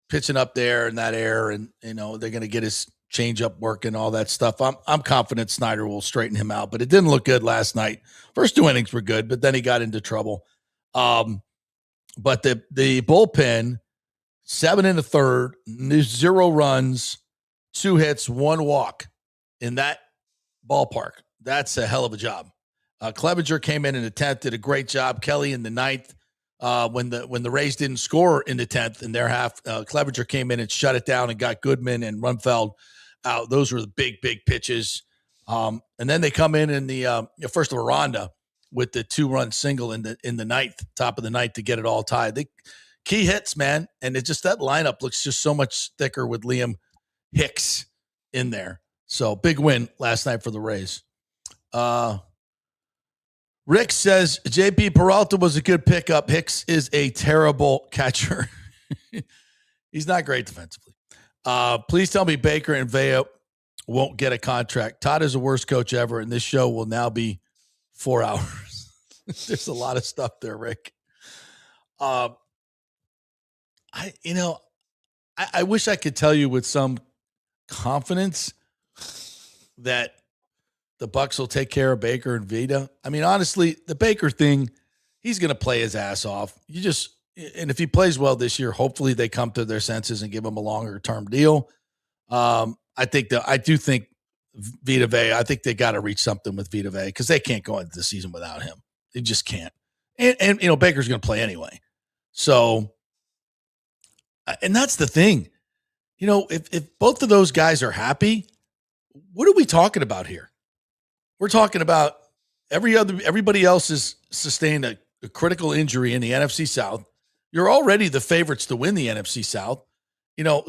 pitching up there in that air, and, they're going to get his changeup working, all that stuff. I'm confident Snyder will straighten him out, but it didn't look good last night. First 2 innings were good, but then he got into trouble. But the bullpen, 7 1/3, 0 runs, 2 hits, 1 walk in that ballpark. That's a hell of a job. Clevenger came in the 10th, did a great job. Kelly in the 9th. When the Rays didn't score in the 10th in their half, Clevenger came in and shut it down and got Goodman and Runfeld out. Those were the big pitches. And then they come in the first of a Ronda with the 2-run single in the ninth, top of the ninth to get it all tied. Key hits, man, and it just that lineup looks just so much thicker with Liam Hicks in there. So big win last night for the Rays. Rick says JP Peralta was a good pickup. Hicks is a terrible catcher. He's not great defensively. Please tell me Baker and Vea won't get a contract. Todd is the worst coach ever, and this show will now be 4 hours. There's a lot of stuff there, Rick. I wish I could tell you with some confidence that the Bucs will take care of Baker and Vita. I mean, honestly, the Baker thing, he's going to play his ass off. And if he plays well this year, hopefully they come to their senses and give him a longer term deal. I do think Vita Vea, I think they got to reach something with Vita Vea because they can't go into the season without him. They just can't. And Baker's going to play anyway. So, and that's the thing. If both of those guys are happy, what are we talking about here? We're talking about everybody else has sustained a critical injury in the NFC South. You're already the favorites to win the NFC South.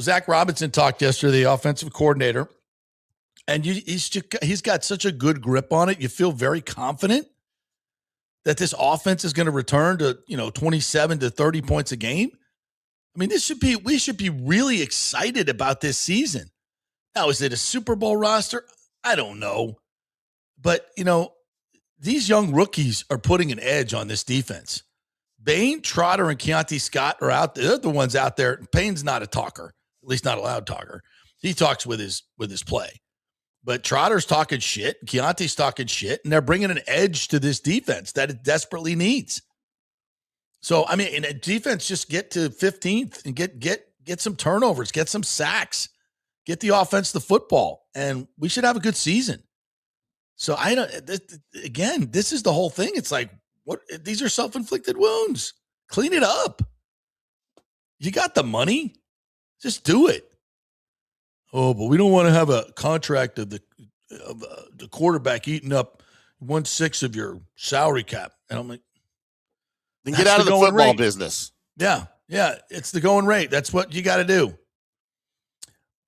Zach Robinson talked yesterday, the offensive coordinator, and he's got such a good grip on it. You feel very confident that this offense is going to return to, 27 to 30 points a game. I mean, we should be really excited about this season. Now, is it a Super Bowl roster? I don't know. But, these young rookies are putting an edge on this defense. Bain, Trotter, and Keontae Scott are out there. They're the ones out there. Payne's not a talker, at least not a loud talker. He talks with his play. But Trotter's talking shit. Keontae's talking shit. And they're bringing an edge to this defense that it desperately needs. So, I mean, in a defense, just get to 15th and get some turnovers, get some sacks, get the offense the football, and we should have a good season. So this is the whole thing. It's like, what? These are self-inflicted wounds. Clean it up. You got the money. Just do it. Oh, but we don't want to have a contract of the quarterback eating up 1/6 of your salary cap. And I'm like, then get out of the football business. Yeah. It's the going rate. That's what you got to do.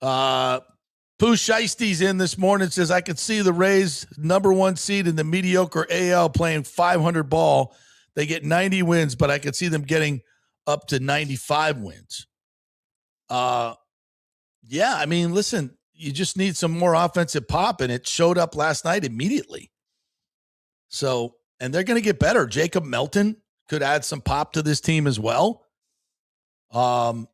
Pooh Sheisty's in this morning, says, I could see the Rays number 1 seed in the mediocre AL playing 500 ball. They get 90 wins, but I could see them getting up to 95 wins. Yeah, I mean, listen, you just need some more offensive pop, and it showed up last night immediately. So, and they're going to get better. Jacob Melton could add some pop to this team as well. And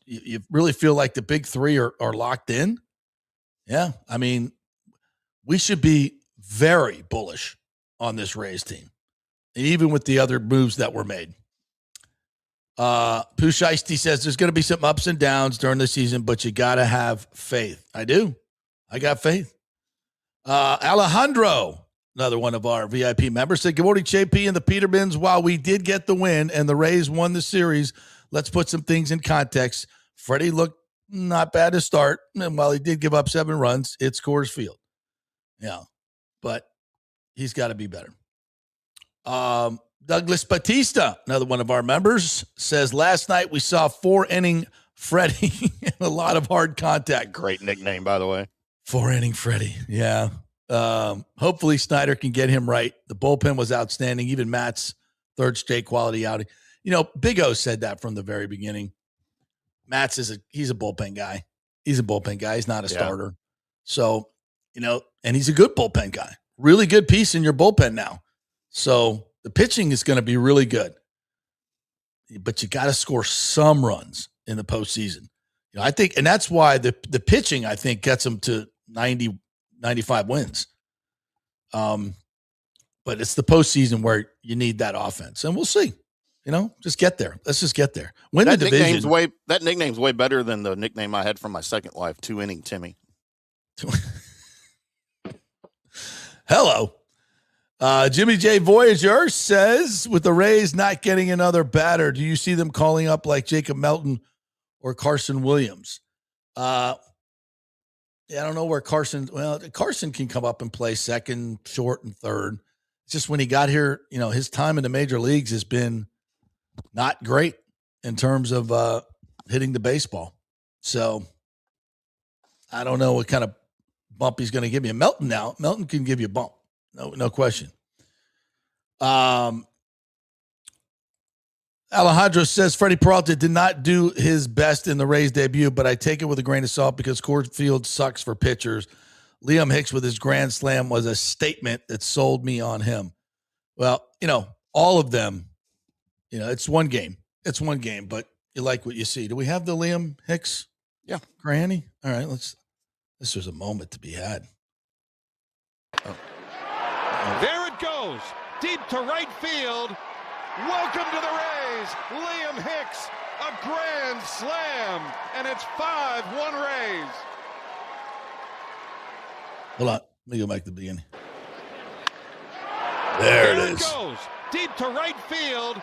you really feel like the big three are locked in. Yeah. I mean, we should be very bullish on this Rays team, even with the other moves that were made. Pooh Shiesty says there's going to be some ups and downs during the season, but you got to have faith. I do. I got faith. Alejandro, another one of our VIP members, said, good morning, JP and the Petermans. While we did get the win and the Rays won the series, let's put some things in context. Freddie looked not bad to start, and while he did give up 7 runs, it scores field. Yeah, but he's got to be better. Douglas Batista, another one of our members, says, last night we saw 4-inning Freddie and a lot of hard contact. Great nickname, by the way. 4-inning Freddie, yeah. Hopefully Snyder can get him right. The bullpen was outstanding, even Matt's third straight quality outing. Big O said that from the very beginning. Matt's he's a bullpen guy. He's a bullpen guy. He's not a starter. So, and he's a good bullpen guy. Really good piece in your bullpen now. So the pitching is going to be really good. But you got to score some runs in the postseason. I think, and that's why the pitching, I think, gets them to 90, 95 wins. But it's the postseason where you need that offense. And we'll see. Just get there. Let's just get there. Win the division. That nickname's way better than the nickname I had from my second wife, 2-inning Timmy. Hello. Jimmy J. Voyager says, with the Rays not getting another batter, do you see them calling up like Jacob Melton or Carson Williams? Yeah, I don't know where Carson. Well, Carson can come up and play second, short, and third. It's just when he got here, his time in the major leagues has been not great in terms of hitting the baseball. So I don't know what kind of bump he's going to give you. Melton can give you a bump. No question. Alejandro says Freddie Peralta did not do his best in the Rays debut, but I take it with a grain of salt because Coors Field sucks for pitchers. Liam Hicks with his grand slam was a statement that sold me on him. Well, all of them, it's one game. It's one game, but you like what you see. Do we have the Liam Hicks? Yeah. Granny? All right, this was a moment to be had. Oh. There it goes. Deep to right field. Welcome to the Rays. Liam Hicks, a grand slam, and it's 5-1 Rays. Hold on. Let me go back to the beginning. There it is. Goes. Deep to right field.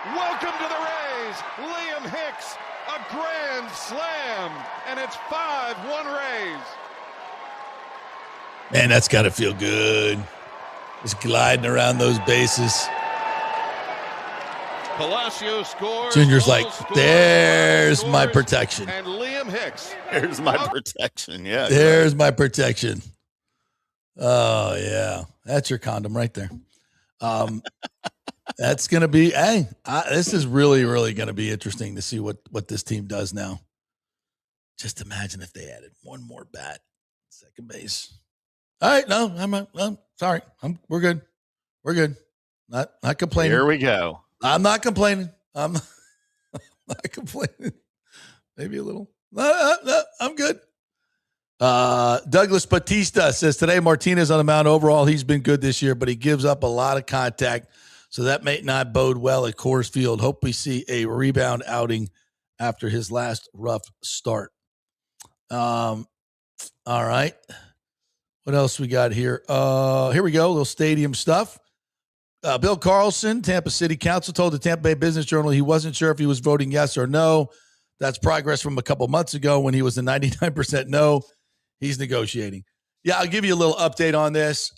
Welcome to the Rays. Liam Hicks, a grand slam, and it's 5-1 Rays. Man, that's got to feel good. Just gliding around those bases. Palacio scores. Junior's like, there's my protection. And Liam Hicks. There's my protection. Yeah. There's my protection. Oh, yeah. That's your condom right there. That's going to be, this is really, really going to be interesting to see what this team does now. Just imagine if they added one more bat, second base. All right. No, I'm sorry. We're good. We're good. Not complaining. Here we go. I'm not complaining. I'm not complaining. Maybe a little. No, I'm good. Douglas Batista says today Martinez on the mound. Overall, he's been good this year, but he gives up a lot of contact, so that may not bode well at Coors Field. Hope we see a rebound outing after his last rough start. All right. What else we got here? Here we go. A little stadium stuff. Bill Carlson, Tampa City Council, told the Tampa Bay Business Journal he wasn't sure if he was voting yes or no. That's progress from a couple months ago when he was a 99% no. He's negotiating. Yeah, I'll give you a little update on this.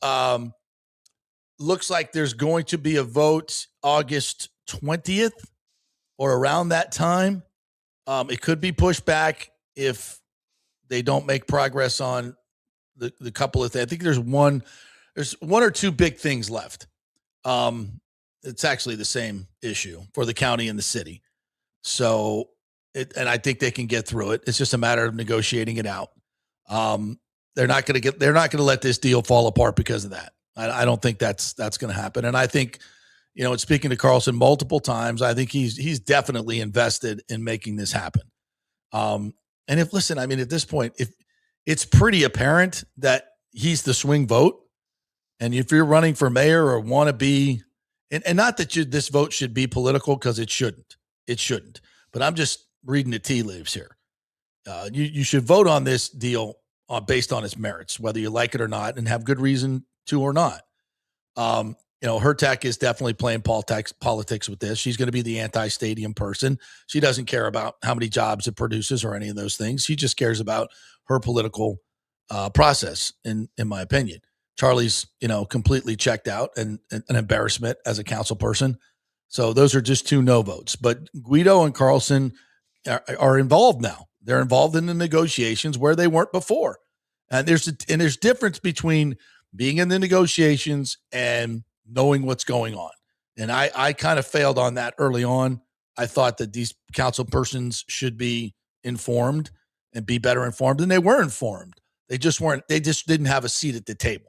Looks like there's going to be a vote August 20th or around that time. It could be pushed back if they don't make progress on the couple of things. I think there's one or two big things left. It's actually the same issue for the county and the city. So and I think they can get through it. It's just a matter of negotiating it out. They're not going to let this deal fall apart because of that. I don't think that's going to happen. And I think, and speaking to Carlson multiple times, I think he's definitely invested in making this happen. And at this point, if it's pretty apparent that he's the swing vote, and if you're running for mayor or want to be, and not that this vote should be political, because it shouldn't, but I'm just reading the tea leaves here. You should vote on this deal based on its merits, whether you like it or not, and have good reason to or not. Hertak is definitely playing politics with this. She's going to be the anti-stadium person. She doesn't care about how many jobs it produces or any of those things. She just cares about her political process, in my opinion. Charlie's, completely checked out and an embarrassment as a council person. So those are just two no votes. But Guido and Carlson are involved now. They're involved in the negotiations where they weren't before. And there's difference between being in the negotiations and knowing what's going on. And I kind of failed on that early on. I thought that these council persons should be informed and be better informed, and they were informed. They just weren't. They just didn't have a seat at the table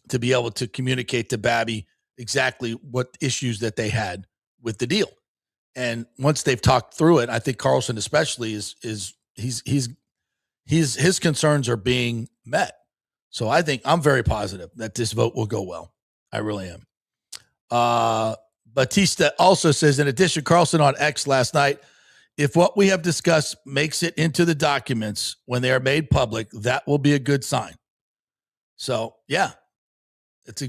to be able to communicate to Babby exactly what issues that they had with the deal. And once they've talked through it, I think Carlson especially his concerns are being met. So I think I'm very positive that this vote will go well. I really am. Batista also says, in addition, Carlson on X last night, if what we have discussed makes it into the documents when they are made public, that will be a good sign. So yeah, it's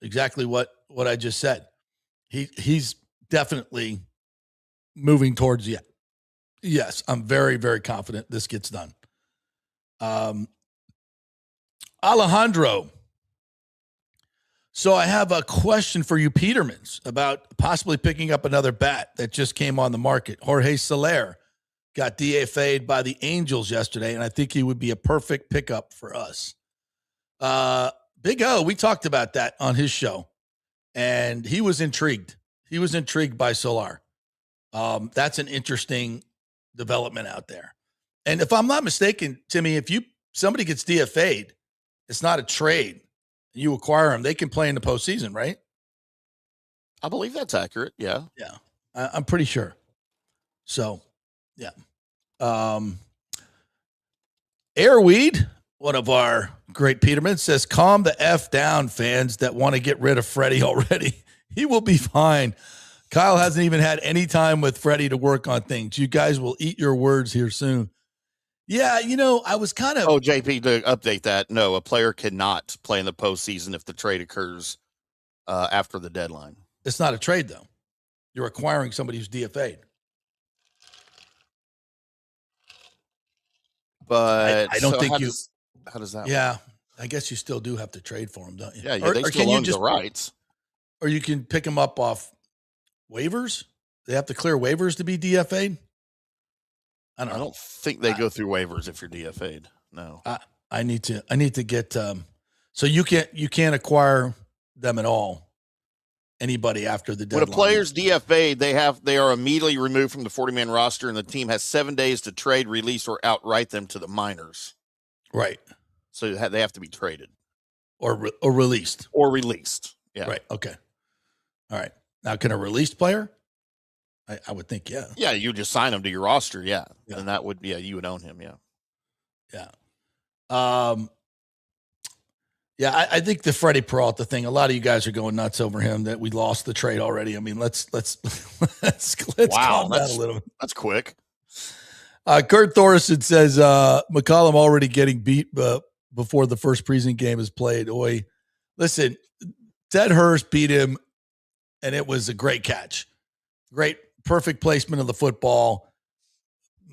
exactly what I just said. He's definitely moving towards yes. I'm very, very confident this gets done. Alejandro. So I have a question for you, Petermans, about possibly picking up another bat that just came on the market. Jorge Soler got DFA'd by the Angels yesterday, and I think he would be a perfect pickup for us. Big O, we talked about that on his show, and he was intrigued. He was intrigued by Soler. That's an interesting development out there. And if I'm not mistaken, Timmy, if somebody gets DFA'd, it's not a trade. You acquire them, they can play in the postseason, right? I believe that's accurate. Yeah. Yeah. I'm pretty sure. So, yeah. Airweed, one of our great Peterman, says, calm the F down, fans that want to get rid of Freddie already. He will be fine. Kyle hasn't even had any time with Freddie to work on things. You guys will eat your words here soon. Yeah, I was kind of... Oh, JP, to update that, no, a player cannot play in the postseason if the trade occurs after the deadline. It's not a trade, though. You're acquiring somebody who's DFA'd. But I don't think how does that Yeah, work? I guess you still do have to trade for him, don't you? Yeah, they still own the rights. Or you can pick them up off waivers? They have to clear waivers to be DFA'd? I don't think they go through waivers if you're DFA'd. No. I need to get so you can't acquire them at all. Anybody after the deadline. When a player's DFA'd, they are immediately removed from the 40-man roster, and the team has 7 days to trade, release, or outright them to the minors. Right. So they have to be traded or released. Or released. Yeah. Right. Okay. All right. Now, can a released player? I would think, yeah. Yeah, you just sign him to your roster, yeah. And that would, you would own him, yeah. Yeah. Yeah, I think the Freddie Peralta thing, a lot of you guys are going nuts over him that we lost the trade already. I mean, let's calm down a little. That's quick. Kurt Thorson says McCollum already getting beat before the first preseason game is played. Oi, listen, Ted Hurst beat him, and it was a great catch. Great, perfect placement of the football.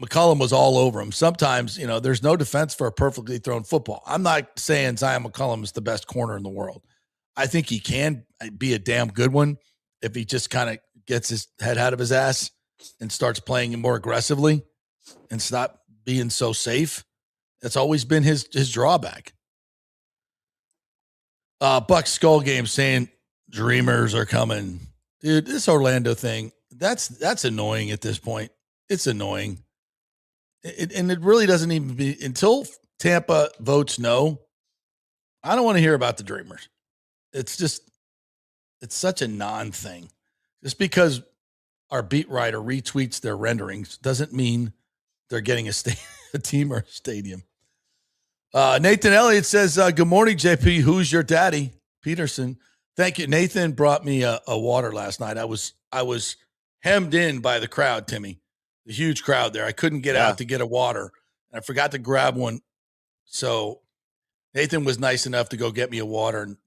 McCollum was all over him. Sometimes, there's no defense for a perfectly thrown football. I'm not saying Zion McCollum is the best corner in the world. I think he can be a damn good one if he just kind of gets his head out of his ass and starts playing more aggressively and stop being so safe. That's always been his drawback. Bucs Skull Game saying Dreamers are coming. Dude, this Orlando thing, that's annoying at this point. It's annoying. And it really doesn't even be until Tampa votes no. I don't want to hear about the Dreamers. It's such a non-thing. Just because our beat writer retweets their renderings doesn't mean they're getting a team or a stadium. Nathan Elliott says, good morning, JP. Who's your daddy? Peterson. Thank you. Nathan brought me a water last night. I was hemmed in by the crowd, Timmy. The huge crowd there. I couldn't get out to get a water. And I forgot to grab one. So Nathan was nice enough to go get me a water and,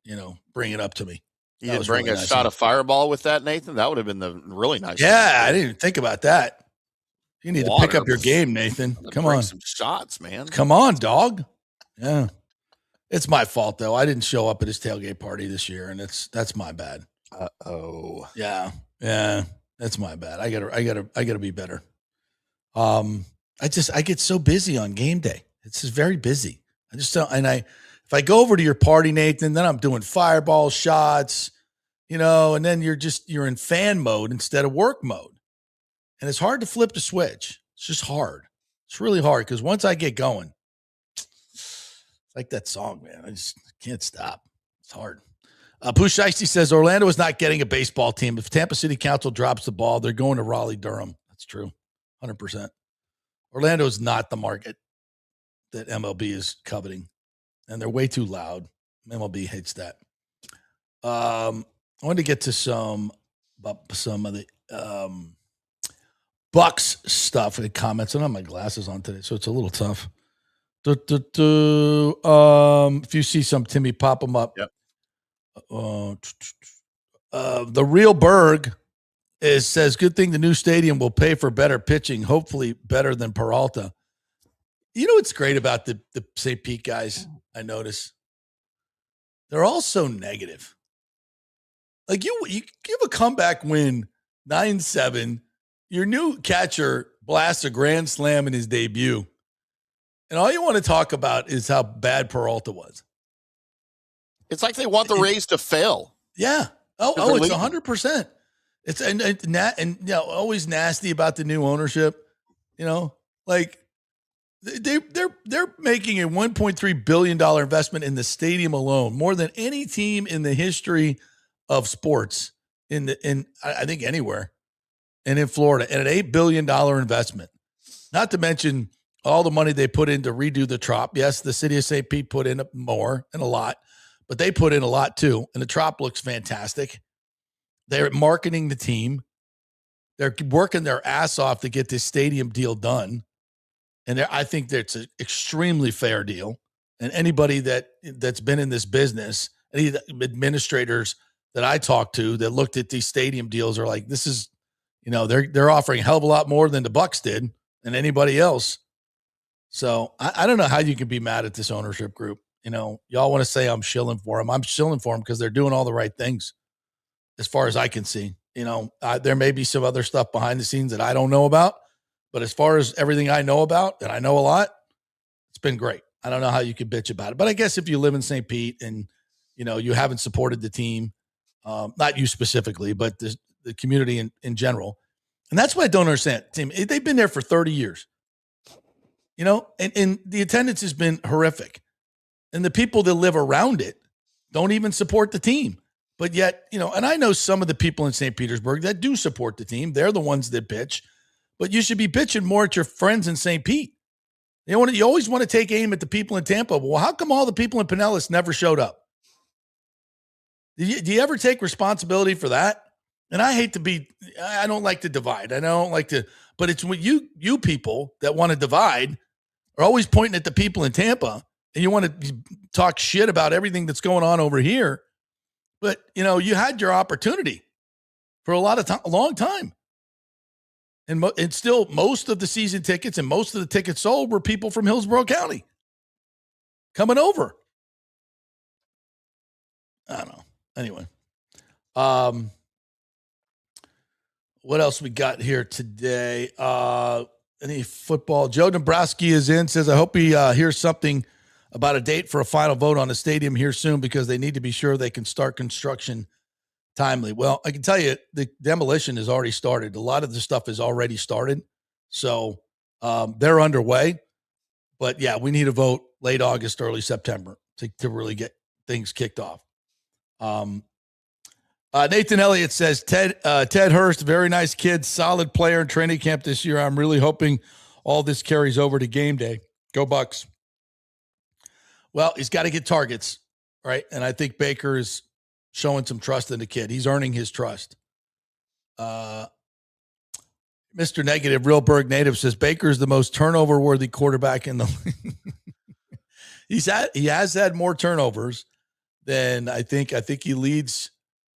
bring it up to me. You didn't bring a shot of Fireball with that, Nathan? That would have been the really nice. Yeah, I didn't think about that. You need to pick up your game, Nathan. Come on. Some shots, man. Come on, dog. Yeah. It's my fault, though. I didn't show up at his tailgate party this year, and that's my bad. Uh-oh. Yeah. That's my bad. I gotta be better. I get so busy on game day. It's just very busy. I just don't, if I go over to your party, Nathan, then I'm doing fireball shots, and then you're in fan mode instead of work mode. And it's hard to flip the switch. It's just hard. It's really hard because once I get going, it's like that song, man. I just can't stop. It's hard. Pooh Shiesty says Orlando is not getting a baseball team. If Tampa City Council drops the ball, they're going to Raleigh-Durham. That's true. 100%. Orlando is not the market that MLB is coveting, and they're way too loud. MLB hates that. I wanted to get to some of the Bucs stuff and comments. I don't have my glasses on today, so it's a little tough. If you see some, Timmy, pop them up. Yep. The real Berg says, good thing the new stadium will pay for better pitching, hopefully better than Peralta. You know what's great about the St. Pete guys, I notice? they're all so negative. Like you give a comeback win 9-7. Your new catcher blasts a grand slam in his debut. And all you want to talk about is how bad Peralta was. It's like they want the Rays to fail. Yeah. Oh, it's 100%. It's and always nasty about the new ownership. Like they're making a $1.3 billion investment in the stadium alone, more than any team in the history of sports in I think anywhere, and in Florida, and an $8 billion investment. Not to mention all the money they put in to redo the Trop. Yes, the city of St. Pete put in more and a lot, but they put in a lot too. And the Trop looks fantastic. They're marketing the team. They're working their ass off to get this stadium deal done. And I think that's an extremely fair deal. And anybody that's been in this business, any administrators that I talked to that looked at these stadium deals are like, this is, they're offering a hell of a lot more than the Bucs did and anybody else. So I don't know how you can be mad at this ownership group. Y'all want to say I'm shilling for them. I'm shilling for them because they're doing all the right things as far as I can see. There may be some other stuff behind the scenes that I don't know about, but as far as everything I know about, and I know a lot, it's been great. I don't know how you could bitch about it, but I guess if you live in St. Pete and, you haven't supported the team, not you specifically, but the community in general. And that's why I don't understand. Team, they've been there for 30 years, and the attendance has been horrific. And the people that live around it don't even support the team. But yet, and I know some of the people in St. Petersburg that do support the team. They're the ones that bitch. But you should be bitching more at your friends in St. Pete. You always want to take aim at the people in Tampa. Well, how come all the people in Pinellas never showed up? Do you ever take responsibility for that? And I don't like to divide. I don't like to, but it's when you people that want to divide are always pointing at the people in Tampa and you want to talk shit about everything that's going on over here. But, you had your opportunity for a long time. And still most of the season tickets and most of the tickets sold were people from Hillsborough County coming over. I don't know. Anyway. What else we got here today? Any football? Joe Dombrowski is in, says, I hope he hears something about a date for a final vote on the stadium here soon because they need to be sure they can start construction timely. Well, I can tell you the demolition has already started. A lot of the stuff has already started. So they're underway. But yeah, we need a vote late August, early September to really get things kicked off. Nathan Elliott says, Ted Hurst, very nice kid, solid player in training camp this year. I'm really hoping all this carries over to game day. Go Bucs. Well, he's got to get targets, right? And I think Baker is showing some trust in the kid. He's earning his trust. Mr. Negative, Real Berg Native says, Baker is the most turnover-worthy quarterback in the league. He has had more turnovers than I think he leads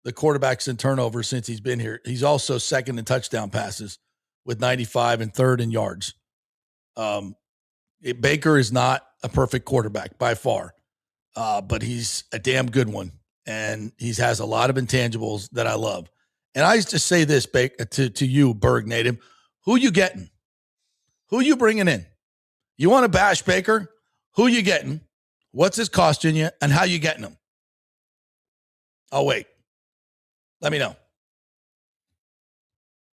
the quarterbacks in turnovers since he's been here. He's also second in touchdown passes with 95 and third in yards. Baker is not a perfect quarterback by far, but he's a damn good one. And he has a lot of intangibles that I love. And I used to say this, Baker, to you, Berg Native, who you getting? Who you bringing in? You want to bash Baker? Who you getting? What's this costing you? And how you getting him? Oh, wait. Let me know.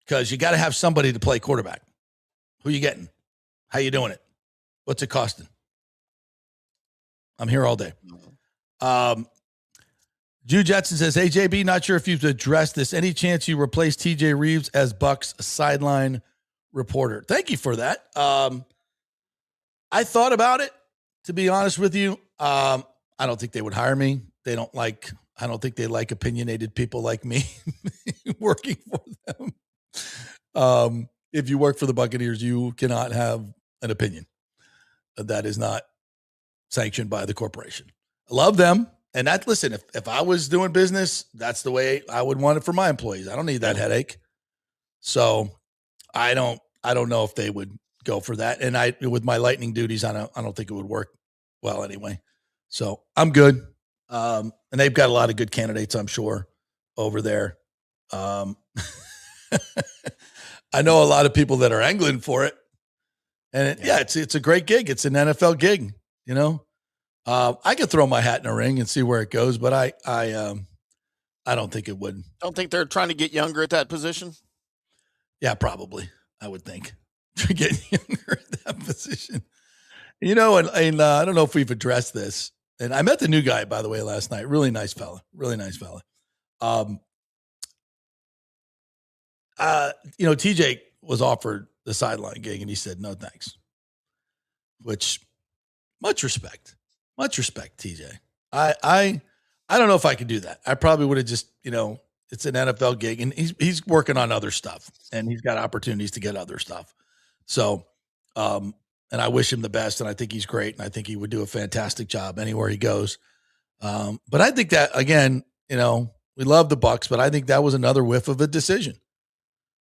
Because you got to have somebody to play quarterback. Who you getting? How you doing it? What's it costing? I'm here all day. Jew Jetson says, hey, JB, not sure if you've addressed this. Any chance you replace TJ Reeves as Bucs sideline reporter? Thank you for that. I thought about it, to be honest with you. I don't think they would hire me. I don't think they like opinionated people like me working for them. If you work for the Buccaneers, you cannot have an opinion. That is not sanctioned by the corporation. I love them. And listen, if I was doing business, that's the way I would want it for my employees. I don't need that headache. So I don't know if they would go for that. And with my lightning duties, I don't think it would work well anyway. So I'm good. And they've got a lot of good candidates, I'm sure, over there. I know a lot of people that are angling for it. And it's a great gig. It's an NFL gig, you know. I could throw my hat in a ring and see where it goes, but I don't think it would. Don't think they're trying to get younger at that position? Yeah, probably. I would think. Getting younger at that position. You know, and I don't know if we've addressed this. And I met the new guy, by the way, last night. Really nice fella. Really nice fella. You know, TJ was offered the sideline gig and he said, no, thanks. Which, much respect, TJ. I don't know if I could do that. I probably would have just, you know, it's an NFL gig and he's working on other stuff and he's got opportunities to get other stuff. So, and I wish him the best and I think he's great and I think he would do a fantastic job anywhere he goes. But I think that, again, you know, we love the Bucs, but I think that was another whiff of a decision.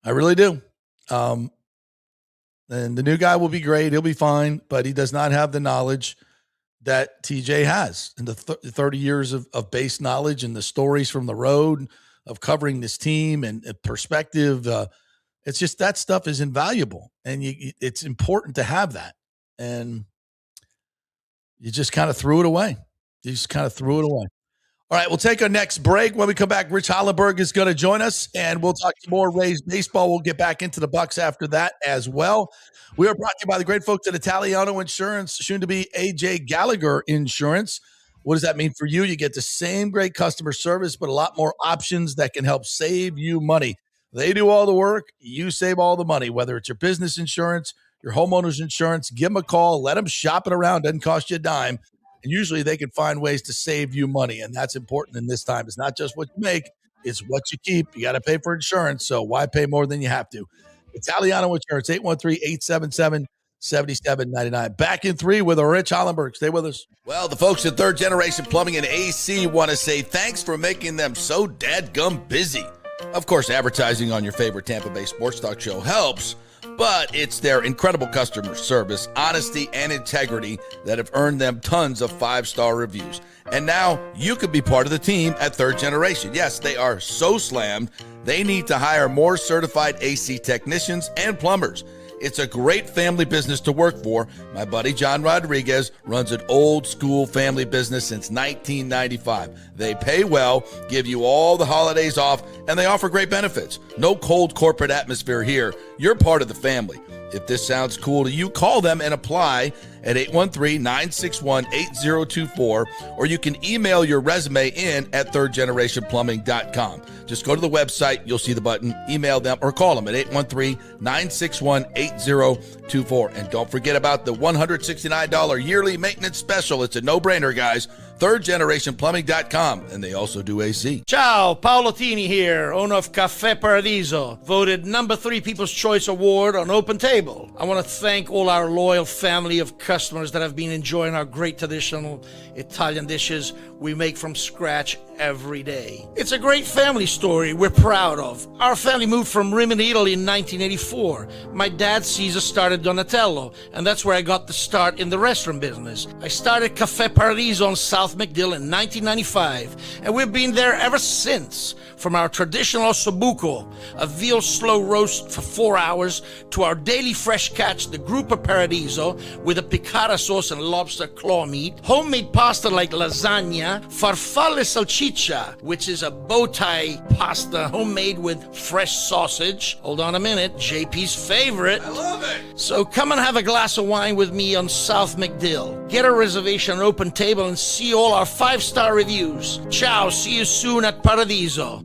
I really do. And the new guy will be great. He'll be fine, but he does not have the knowledge that TJ has and the 30 years of base knowledge and the stories from the road of covering this team and perspective. It's just that stuff is invaluable and it's important to have that. And you just kind of threw it away. All right, we'll take our next break. When we come back, Rich Hollenberg is going to join us, and we'll talk some more Rays baseball. We'll get back into the Bucs after that as well. We are brought to you by the great folks at Italiano Insurance, soon to be AJ Gallagher Insurance. What does that mean for you? You get the same great customer service, but a lot more options that can help save you money. They do all the work. You save all the money, whether it's your business insurance, your homeowner's insurance. Give them a call. Let them shop it around. Doesn't cost you a dime. And usually they can find ways to save you money. And that's important in this time. It's not just what you make, it's what you keep. You got to pay for insurance. So why pay more than you have to? Italiano Insurance, 813-877-7799. Back in 3 with Rich Hollenberg. Stay with us. Well, the folks at Third Generation Plumbing and AC want to say thanks for making them so dadgum busy. Of course, advertising on your favorite Tampa Bay sports talk show helps, but it's their incredible customer service, honesty, and integrity that have earned them tons of 5-star reviews. And now you could be part of the team at Third Generation. Yes, they are so slammed, they need to hire more certified AC technicians and plumbers. It's a great family business to work for. My buddy John Rodriguez runs an old school family business since 1995. They pay well, give you all the holidays off, and they offer great benefits. No cold corporate atmosphere here. You're part of the family. If this sounds cool to you, call them and apply at 813-961-8024, or you can email your resume in at thirdgenerationplumbing.com. Just go to the website, you'll see the button, email them, or call them at 813-961-8024. And don't forget about the $169 yearly maintenance special. It's a no-brainer, guys. thirdgenerationplumbing.com, and they also do AC. Ciao, Paolo Tini here, owner of Caffè Paradiso, voted number 3 People's Choice Award on Open Table. I want to thank all our loyal family of customers that have been enjoying our great traditional Italian dishes we make from scratch every day. It's a great family story we're proud of. Our family moved from Rimini, Italy in 1984. My dad, Caesar, started Donatello, and that's where I got the start in the restaurant business. I started Caffè Paradiso on South McDill in 1995, and we've been there ever since. From our traditional ossobuco, a veal slow roast for 4 hours, to our daily fresh catch, the Gruppo Paradiso, with a piccata sauce and lobster claw meat, homemade pasta like lasagna, farfalle salchicha, which is a bow tie pasta homemade with fresh sausage. Hold on a minute, JP's favorite. I love it. So come and have a glass of wine with me on South McDill. Get a reservation on Open Table and see all our 5-star reviews. Ciao, see you soon at Paradiso.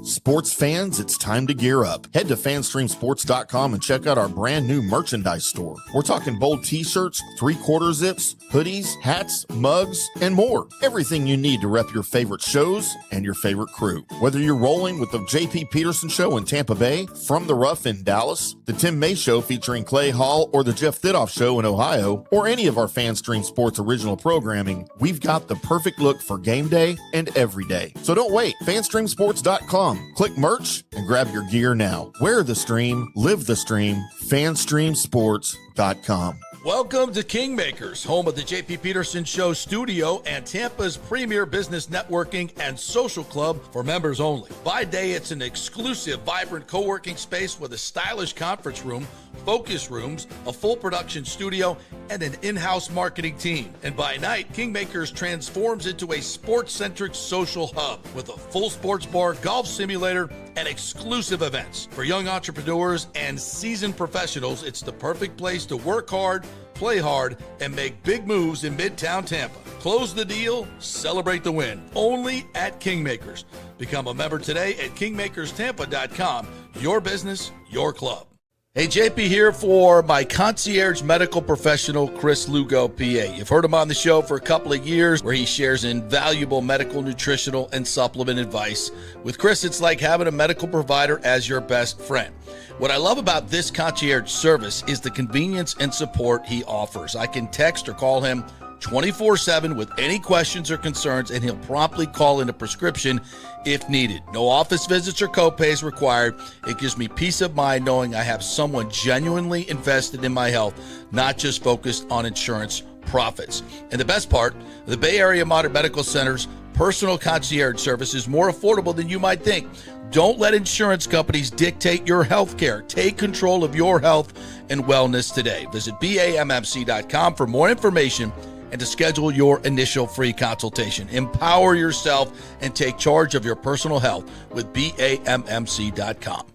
Sports fans, it's time to gear up. Head to fanstreamsports.com and check out our brand new merchandise store. We're talking bold t-shirts, 3/4 zips, hoodies, hats, mugs, and more. Everything you need to rep your favorite shows and your favorite crew. Whether you're rolling with the JP Peterson Show in Tampa Bay, From the Rough in Dallas, the Tim May Show featuring Clay Hall, or the Jeff Thidoff Show in Ohio, or any of our FanStream Sports original programming, we've got the perfect look for game day and every day. So don't wait. fanstreamsports.com. Click merch and grab your gear now. Wear the stream, live the stream, fanstreamsports.com. Welcome to Kingmakers, home of the JP Peterson Show studio and Tampa's premier business networking and social club for members only. By day, it's an exclusive, vibrant co-working space with a stylish conference room, focus rooms, a full production studio, and an in-house marketing team. And by night, Kingmakers transforms into a sports-centric social hub with a full sports bar, golf simulator, and exclusive events. For young entrepreneurs and seasoned professionals, it's the perfect place to work hard, play hard, and make big moves in Midtown Tampa. Close the deal, celebrate the win. Only at Kingmakers. Become a member today at kingmakerstampa.com. Your business, your club. Hey, JP here for my concierge medical professional, Chris Lugo, PA. You've heard him on the show for a couple of years where he shares invaluable medical, nutritional, and supplement advice. With Chris, it's like having a medical provider as your best friend. What I love about this concierge service is the convenience and support he offers. I can text or call him 24/7 with any questions or concerns, and he'll promptly call in a prescription if needed. No office visits or copays required. It gives me peace of mind knowing I have someone genuinely invested in my health, not just focused on insurance profits. And the best part, the Bay Area Modern Medical Center's personal concierge service is more affordable than you might think. Don't let insurance companies dictate your health care. Take control of your health and wellness today. Visit BAMMC.com for more information and to schedule your initial free consultation. Empower yourself and take charge of your personal health with BAMMC.com.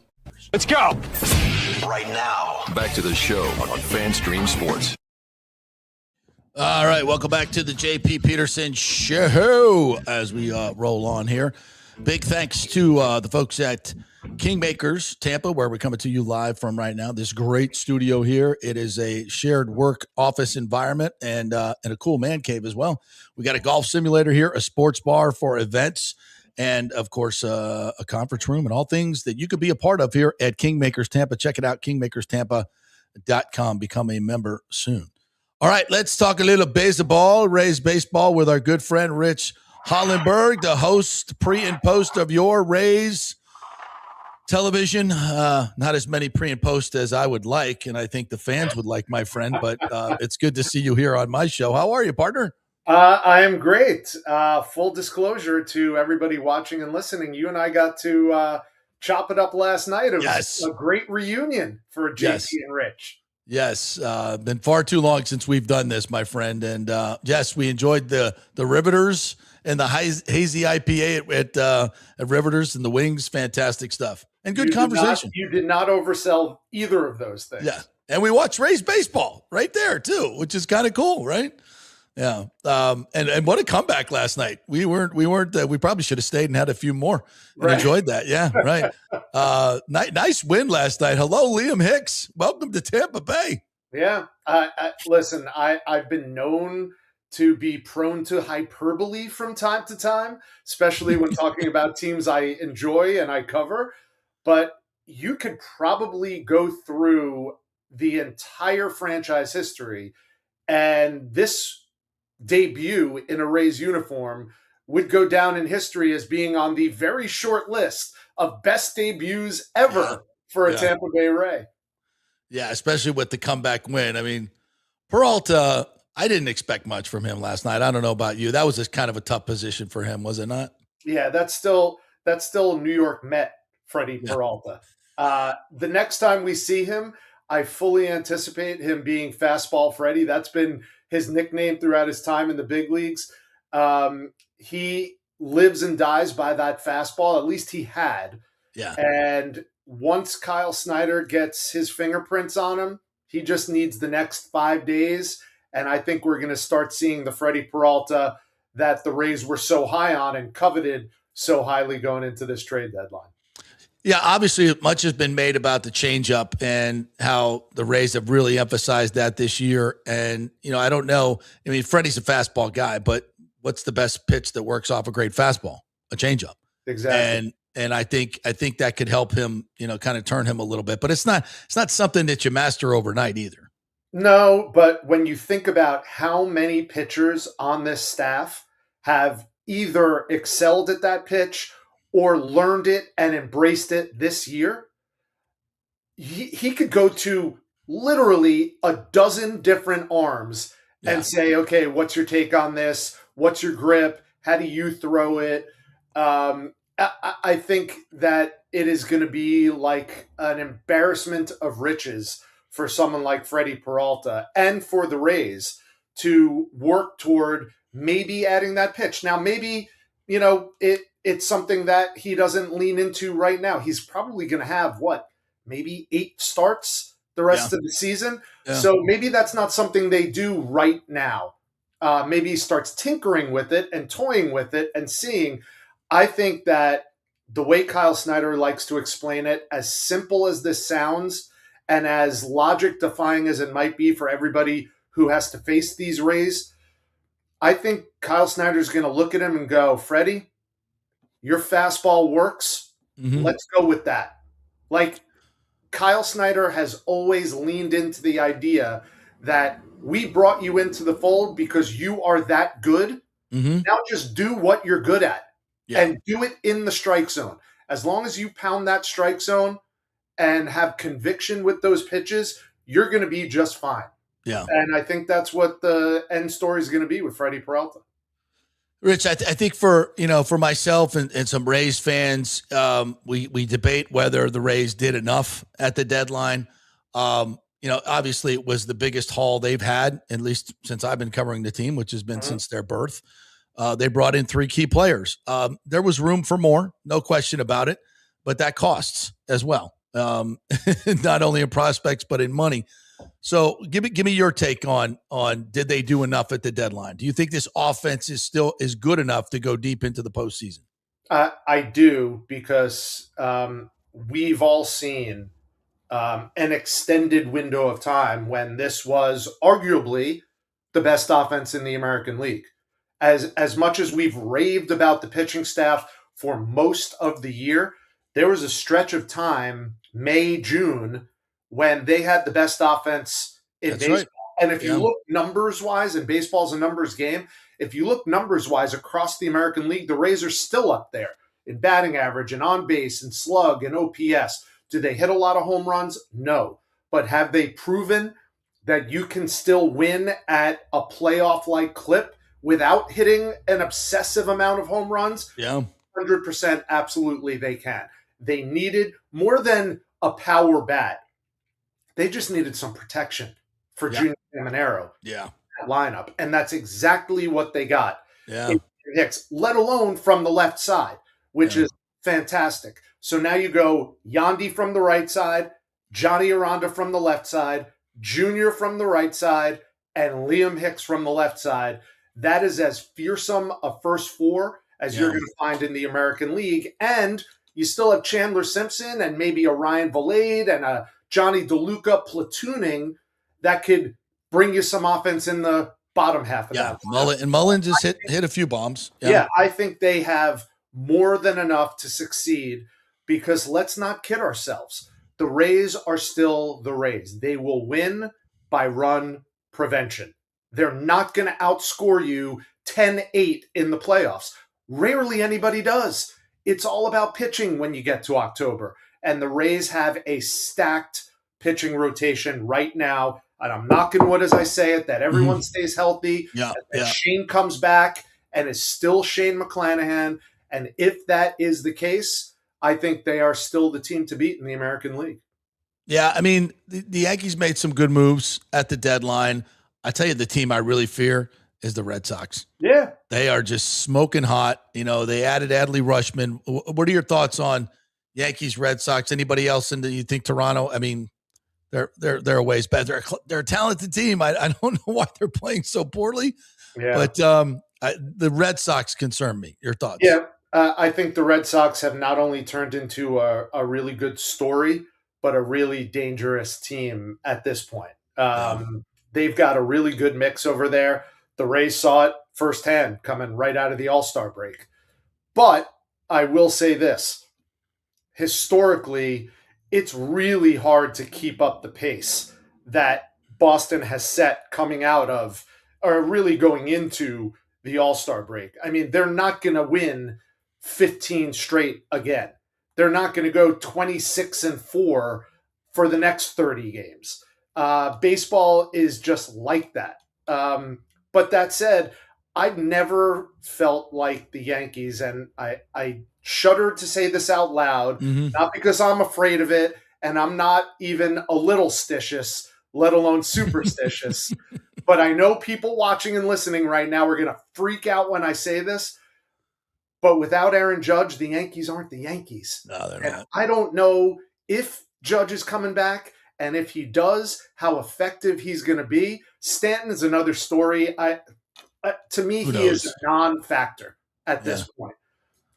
Let's go. Right now, back to the show on FanStream Sports. All right, welcome back to the JP Peterson Show as we roll on here. Big thanks to the folks at Kingmakers Tampa, where we're coming to you live from right now. This great studio here. It is a shared work office environment and a cool man cave as well. We got a golf simulator here, a sports bar for events, and of course a conference room and all things that you could be a part of here at Kingmakers Tampa. Check it out, kingmakerstampa.com. Become a member soon. All right, let's talk a little baseball, Rays baseball with our good friend Rich Hollenberg, the host pre and post of your Rays television. Not as many pre and post as I would like, and I think the fans would like, my friend, but it's good to see you here on my show. How are you, partner? I am great. Full disclosure to everybody watching and listening, you and I got to chop it up last night. It was a great reunion for JP and Rich. Yes, been far too long since we've done this, my friend. And yes, we enjoyed the Riveters and the hazy IPA at Riveters and the Wings. Fantastic stuff and good conversation. You did not oversell either of those things. Yeah, and we watched Rays baseball right there too, which is kind of cool, right? Yeah. And what a comeback last night. We probably should have stayed and had a few more and enjoyed that. Yeah. Right. Nice win last night. Hello, Liam Hicks. Welcome to Tampa Bay. Yeah. Listen, I've been known to be prone to hyperbole from time to time, especially when talking about teams I enjoy and I cover, but you could probably go through the entire franchise history and this debut in a Rays uniform would go down in history as being on the very short list of best debuts ever for a Tampa Bay Ray. Yeah, especially with the comeback win. I mean, Peralta, I didn't expect much from him last night. I don't know about you. That was just kind of a tough position for him, was it not? Yeah, that's still New York Met Freddie Peralta. The next time we see him, I fully anticipate him being Fastball Freddie. That's been his nickname throughout his time in the big leagues. He lives and dies by that fastball. At least he had. Yeah. And once Kyle Snyder gets his fingerprints on him, he just needs the next 5 days. And I think we're going to start seeing the Freddie Peralta that the Rays were so high on and coveted so highly going into this trade deadline. Yeah, obviously much has been made about the changeup and how the Rays have really emphasized that this year. And, I don't know. I mean, Freddie's a fastball guy, but what's the best pitch that works off a great fastball? A changeup. Exactly. And I think that could help him, kind of turn him a little bit. But it's not something that you master overnight either. No, but when you think about how many pitchers on this staff have either excelled at that pitch or learned it and embraced it this year, he could go to literally a dozen different arms and say, okay, what's your take on this? What's your grip? How do you throw it? I think that it is going to be like an embarrassment of riches for someone like Freddie Peralta and for the Rays to work toward maybe adding that pitch. Now, maybe, it's something that he doesn't lean into right now. He's probably going to have maybe 8 starts the rest of the season. Yeah. So maybe that's not something they do right now. Maybe he starts tinkering with it and toying with it and seeing. I think that the way Kyle Snyder likes to explain it, as simple as this sounds and as logic defying as it might be for everybody who has to face these Rays, I think Kyle Snyder's going to look at him and go, Freddie, your fastball works. Mm-hmm. Let's go with that. Like, Kyle Snyder has always leaned into the idea that we brought you into the fold because you are that good. Mm-hmm. Now just do what you're good at and do it in the strike zone. As long as you pound that strike zone and have conviction with those pitches, you're going to be just fine. Yeah. And I think that's what the end story is going to be with Freddie Peralta. Rich, I think for myself and some Rays fans, we debate whether the Rays did enough at the deadline. Obviously it was the biggest haul they've had, at least since I've been covering the team, which has been since their birth. They brought in 3 key players. There was room for more, no question about it, but that costs as well. Not only in prospects, but in money. So give me your take on did they do enough at the deadline? Do you think this offense is good enough to go deep into the postseason? I do, because we've all seen an extended window of time when this was arguably the best offense in the American League. As much as we've raved about the pitching staff for most of the year, there was a stretch of time, May, June, when they had the best offense in baseball. Right. And if you look numbers-wise, and baseball's a numbers game, if you look numbers-wise across the American League, the Rays are still up there in batting average and on base and slug and OPS. Do they hit a lot of home runs? No. But have they proven that you can still win at a playoff-like clip without hitting an obsessive amount of home runs? Yeah. 100% absolutely they can. They needed more than a power bat. They just needed some protection for Junior Caminero lineup. And that's exactly what they got. Yeah. Hicks, let alone from the left side, which is fantastic. So now you go Yandy from the right side, Johnny Aranda from the left side, Junior from the right side, and Liam Hicks from the left side. That is as fearsome a first 4 as you're going to find in the American League. And you still have Chandler Simpson and maybe a Ryan Valade and a Johnny DeLuca platooning that could bring you some offense in the bottom half of that. Mullen just hit a few bombs. Yeah, I think they have more than enough to succeed, because let's not kid ourselves. The Rays are still the Rays. They will win by run prevention. They're not going to outscore you 10-8 in the playoffs. Rarely anybody does. It's all about pitching when you get to October. And the Rays have a stacked pitching rotation right now. And I'm knocking wood as I say it, that everyone stays healthy. That Shane comes back and is still Shane McClanahan. And if that is the case, I think they are still the team to beat in the American League. Yeah, I mean, the Yankees made some good moves at the deadline. I tell you, the team I really fear is the Red Sox. Yeah. They are just smoking hot. They added Adley Rutschman. What are your thoughts on Yankees, Red Sox? Anybody else you think Toronto? I mean, they're a ways back. They're a talented team. I don't know why they're playing so poorly. Yeah. But the Red Sox concern me. Your thoughts? Yeah. I think the Red Sox have not only turned into a really good story, but a really dangerous team at this point. They've got a really good mix over there. The Rays saw it firsthand coming right out of the All-Star break. But I will say this. Historically, it's really hard to keep up the pace that Boston has set coming out of, or really going into the All-Star break. I mean, they're not going to win 15 straight again. They're not going to go 26-4 for the next 30 games. Baseball is just like that. But that said, I've never felt like the Yankees, and I shudder to say this out loud, not because I'm afraid of it, and I'm not even a little stitious, let alone superstitious. But I know people watching and listening right now are going to freak out when I say this. But without Aaron Judge, the Yankees aren't the Yankees. No, they're and not. I don't know if Judge is coming back, and if he does, how effective he's going to be. Stanton is another story. To me, Who he is knows? a non-factor at this point.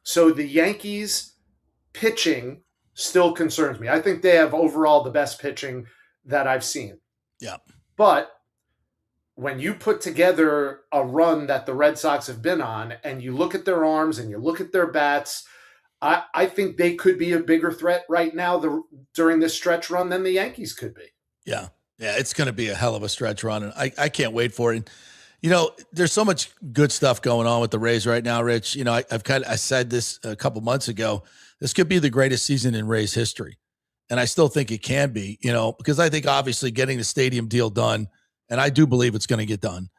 So the Yankees pitching still concerns me. I think they have overall the best pitching that I've seen. Yeah. But when you put together a run that the Red Sox have been on, and you look at their arms and you look at their bats, I think they could be a bigger threat right now during this stretch run than the Yankees could be. Yeah. Yeah. It's going to be a hell of a stretch run. And I can't wait for it. And, you know, there's so much good stuff going on with the Rays right now, Rich. You know, I said this a couple months ago. This could be the greatest season in Rays history. And I still think it can be, you know, because I think obviously getting the stadium deal done, and I do believe it's going to get done,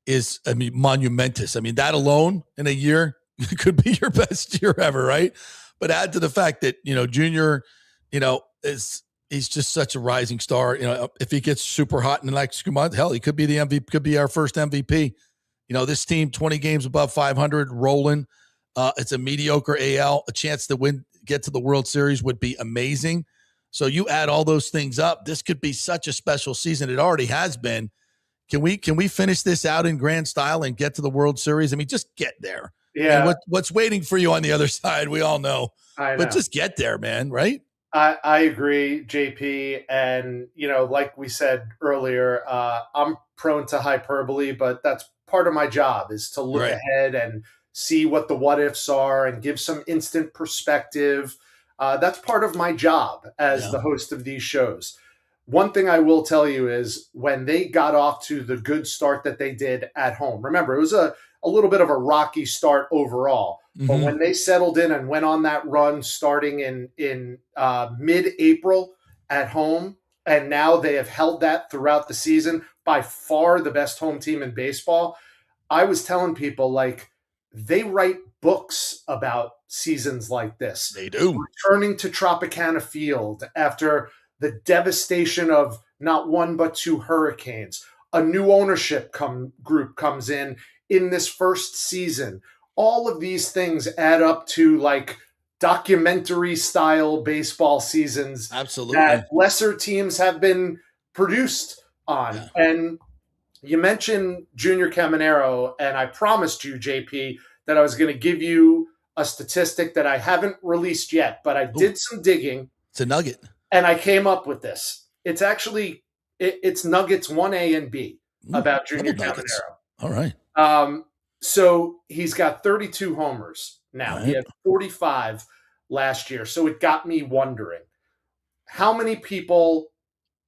is, I mean, monumentous. I mean, that alone in a year could be your best year ever, right? But add to the fact that, you know, Junior, you know, he's just such a rising star. You know, if he gets super hot in the next few months, hell, he could be the MVP, could be our first MVP. You know, this team, 20 games above 500, rolling. It's a mediocre AL. A chance to get to the World Series would be amazing. So you add all those things up, this could be such a special season. It already has been. Can we finish this out in grand style and get to the World Series? I mean, just get there. Yeah. And what's waiting for you on the other side, we all know. I know. But just get there, man, right? I agree, JP. And, you know, like we said earlier, I'm prone to hyperbole, but that's part of my job, is to look ahead and see what the what ifs are and give some instant perspective. That's part of my job as the host of these shows. One thing I will tell you is when they got off to the good start that they did at home, remember, it was a little bit of a rocky start overall. But when they settled in and went on that run starting in mid-April at home, and now they have held that throughout the season, by far the best home team in baseball, I was telling people, like, they write books about seasons like this. They do. Returning to Tropicana Field after the devastation of not one but two hurricanes. A new ownership group comes in this first season. All of these things add up to like documentary style baseball seasons. Absolutely. That lesser teams have been produced on. Yeah. And you mentioned Junior Caminero, and I promised you, JP, that I was going to give you a statistic that I haven't released yet, but I did some digging. It's a nugget. And I came up with this. It's actually, it's Nuggets 1A and B about Junior Caminero. All right. So he's got 32 homers now. Right. He had 45 last year. So it got me wondering, how many people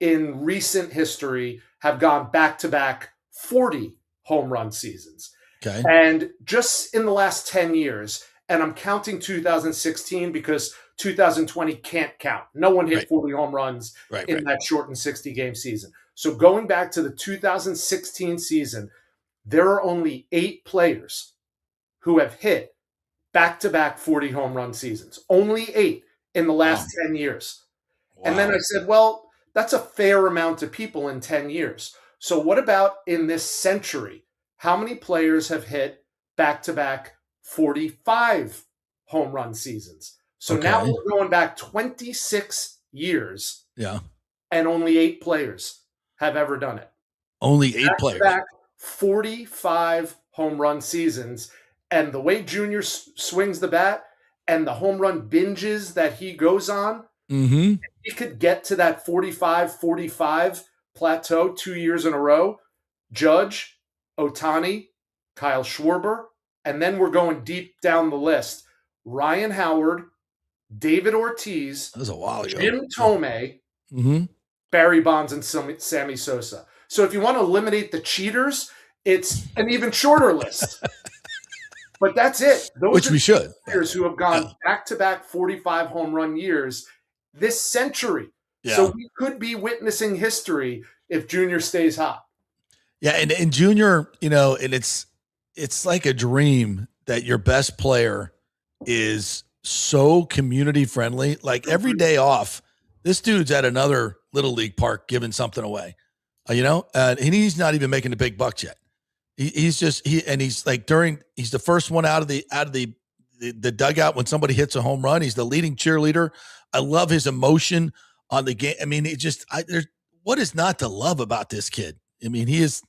in recent history have gone back-to-back 40 home run seasons? Okay. And just in the last 10 years, and I'm counting 2016 because 2020 can't count. No one hit 40 home runs in that shortened 60-game season. So going back to the 2016 season, there are only 8 players who have hit back-to-back 40 home run seasons. Only 8 in the last 10 years. Wow. And then I said, well, that's a fair amount of people in 10 years. So what about in this century? How many players have hit back-to-back 45 home run seasons? So now we're going back 26 years. Yeah. And only 8 players have ever done it. Only 8 players. Back 45 home run seasons. And the way Junior swings the bat and the home run binges that he goes on, if he could get to that 45 plateau 2 years in a row, Judge, Ohtani, Kyle Schwarber, and then we're going deep down the list. Ryan Howard, David Ortiz, that was a while ago. Jim Thome, Barry Bonds, and Sammy Sosa. So if you want to eliminate the cheaters, it's an even shorter list. But that's it. Those Which we should. Players who have gone back-to-back 45 home run years this century. Yeah. So we could be witnessing history if Junior stays hot. Yeah, and Junior, and it's like a dream that your best player is so community friendly. Like every day off, this dude's at another little league park giving something away, and he's not even making the big bucks yet. He's the first one out of the dugout when somebody hits a home run. He's the leading cheerleader. I love his emotion on the game. I mean, what is not to love about this kid? I mean, he is,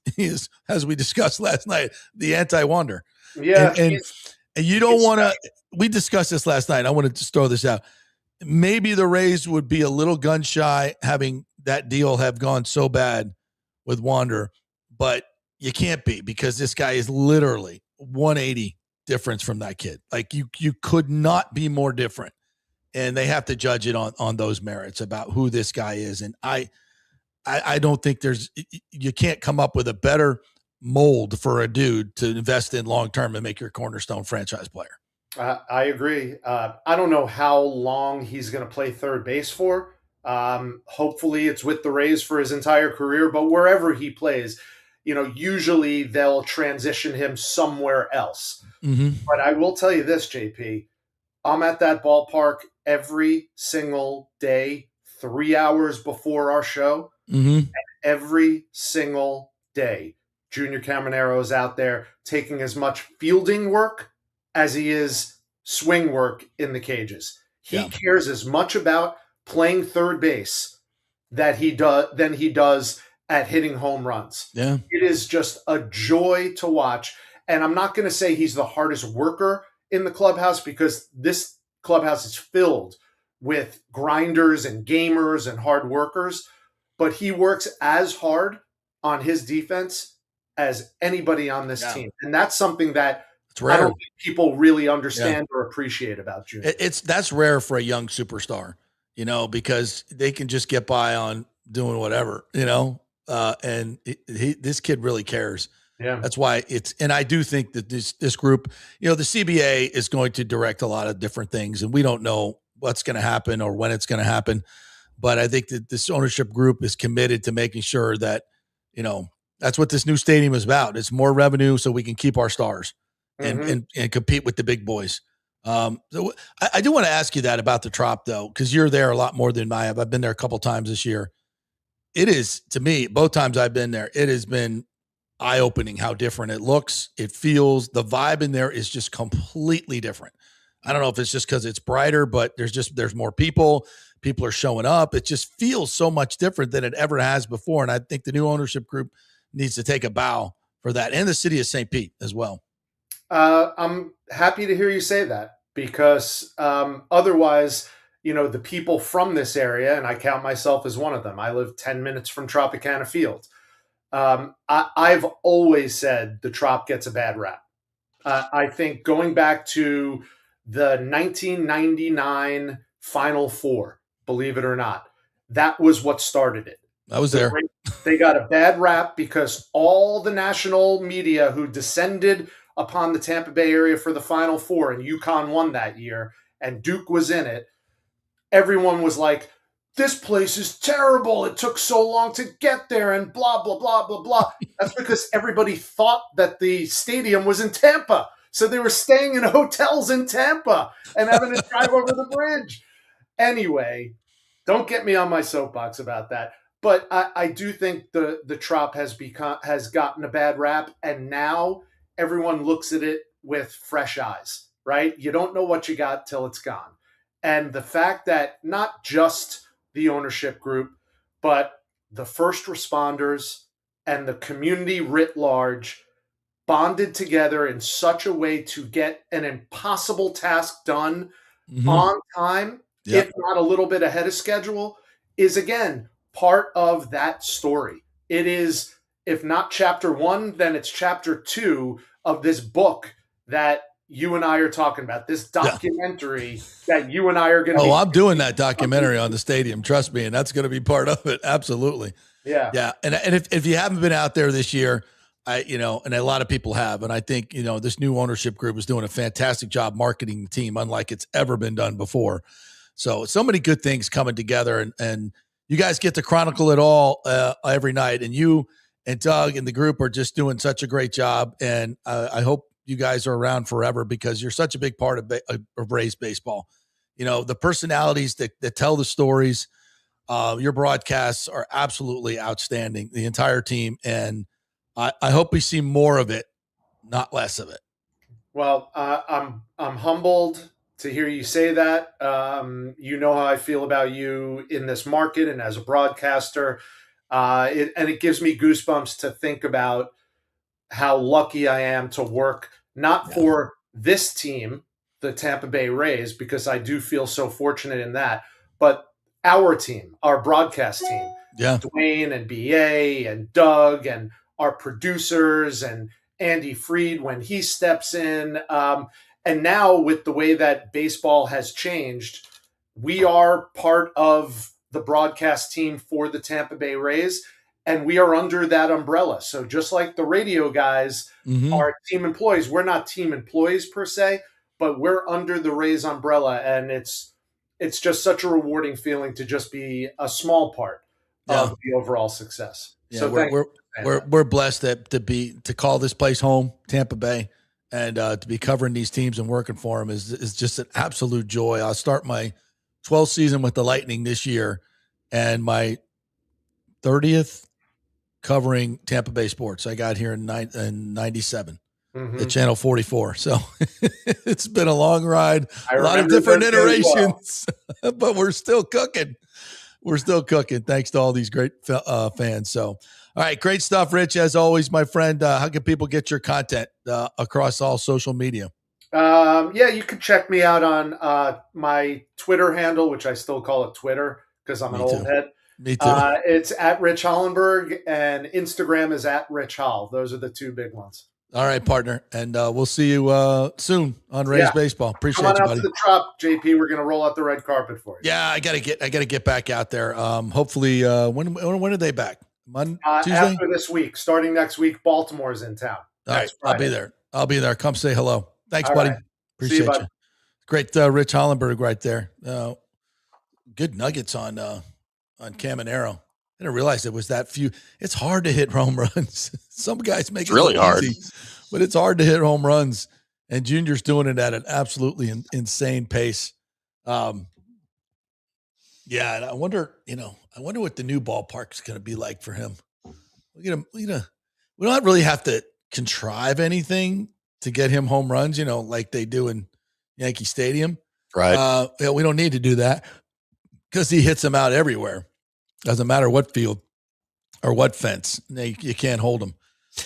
as we discussed last night, the anti-Wander. Yeah. And you don't want to, we discussed this last night. I want to just throw this out. Maybe the Rays would be a little gun shy having that deal have gone so bad with Wander, but you can't be, because this guy is literally 180 difference from that kid. Like you could not be more different, and they have to judge it on those merits about who this guy is. And I don't think you can't come up with a better mold for a dude to invest in long-term and make your cornerstone franchise player. I agree. I don't know how long he's going to play third base for. Hopefully it's with the Rays for his entire career, but wherever he plays, usually they'll transition him somewhere else. Mm-hmm. But I will tell you this, JP, I'm at that ballpark every single day, 3 hours before our show. Mm-hmm. And every single day, Junior Caminero is out there taking as much fielding work as he is swing work in the cages. He cares as much about playing third base than he does at hitting home runs. Yeah. It is just a joy to watch. And I'm not going to say he's the hardest worker in the clubhouse, because this clubhouse is filled with grinders and gamers and hard workers, but he works as hard on his defense as anybody on this team. And that's something that I don't think people really understand or appreciate about Junior. That's rare for a young superstar, because they can just get by on doing whatever, and this kid really cares. Yeah. That's why and I do think that this group, the CBA is going to direct a lot of different things, and we don't know what's going to happen or when it's going to happen. But I think that this ownership group is committed to making sure that, that's what this new stadium is about. It's more revenue so we can keep our stars and compete with the big boys. So I do want to ask you that about the Trop, though, because you're there a lot more than I have. I've been there a couple times this year. It is, to me, both times I've been there, it has been eye-opening how different it looks. It feels, the vibe in there is just completely different. I don't know if it's just because it's brighter, but there's more people. People are showing up. It just feels so much different than it ever has before. And I think the new ownership group needs to take a bow for that, and the city of St. Pete as well. I'm happy to hear you say that, because otherwise, the people from this area, and I count myself as one of them, I live 10 minutes from Tropicana Field. I've always said the Trop gets a bad rap. I think going back to the 1999 Final Four, believe it or not, that was what started it. I was there. They got a bad rap because all the national media who descended upon the Tampa Bay area for the Final Four, and UConn won that year, and Duke was in it, everyone was like, this place is terrible. It took so long to get there, and blah, blah, blah, blah, blah. That's because everybody thought that the stadium was in Tampa. So they were staying in hotels in Tampa and having to drive over the bridge. Anyway, don't get me on my soapbox about that. But I do think the Trop has gotten a bad rap, and now everyone looks at it with fresh eyes, right? You don't know what you got till it's gone. And the fact that not just the ownership group, but the first responders and the community writ large bonded together in such a way to get an impossible task done on time, if not a little bit ahead of schedule, is, again, part of that story. It is, if not chapter 1, then it's chapter 2 of this book that you and I are talking about, this documentary that you and I are going to I'm doing that documentary on the stadium. Trust me. And that's going to be part of it. Absolutely. Yeah. Yeah. And if you haven't been out there this year, and a lot of people have, and I think, this new ownership group is doing a fantastic job marketing the team, unlike it's ever been done before. So many good things coming together, and you guys get to chronicle it all every night, and you and Doug and the group are just doing such a great job. And I hope you guys are around forever because you're such a big part of Rays baseball. You know, the personalities that tell the stories, your broadcasts are absolutely outstanding, the entire team. And I hope we see more of it, not less of it. Well, I'm humbled to hear you say that. You know how I feel about you in this market and as a broadcaster. And it gives me goosebumps to think about how lucky I am to work, not for this team, the Tampa Bay Rays, because I do feel so fortunate in that, but our team, our broadcast team, Dwayne and BA and Doug and our producers and Andy Freed when he steps in. And now with the way that baseball has changed, we are part of the broadcast team for the Tampa Bay Rays, and we are under that umbrella. So just like the radio guys are team employees, we're not team employees per se, but we're under the Rays umbrella, and it's just such a rewarding feeling to just be a small part of the overall success. Yeah, so we're blessed to call this place home, Tampa Bay, and to be covering these teams and working for them is just an absolute joy. I'll start my 12th season with the Lightning this year, and my 30th covering Tampa Bay sports. I got here in 97 at Channel 44. So it's been a long ride, a lot of different iterations, but we're still cooking. We're still cooking. Thanks to all these great fans. So, all right, great stuff, Rich. As always, my friend, how can people get your content across all social media? You can check me out on my Twitter handle, which I still call it Twitter because I'm an old head. Me too. It's at Rich Hollenberg, and Instagram is at Rich Holl. Those are the two big ones. All right, partner. And we'll see you soon on Rays Baseball. Appreciate you, buddy. Come on out to the Trop, JP. We're going to roll out the red carpet for you. Yeah, I gotta get back out there. Hopefully, when are they back? Tuesday? After this week, starting next week, Baltimore's in town. All right, I'll be there. Come say hello. Thanks, buddy. Right. Appreciate you. Great, Rich Hollenberg right there. Good nuggets on Caminero. I didn't realize it was that few. It's hard to hit home runs. Some guys make it really hard, but it's hard to hit home runs. And Junior's doing it at an absolutely insane pace. And I wonder what the new ballpark's going to be like for him. We don't really have to contrive anything to get him home runs, like they do in Yankee Stadium. Right. We don't need to do that because he hits them out everywhere. Doesn't matter what field or what fence. You can't hold him.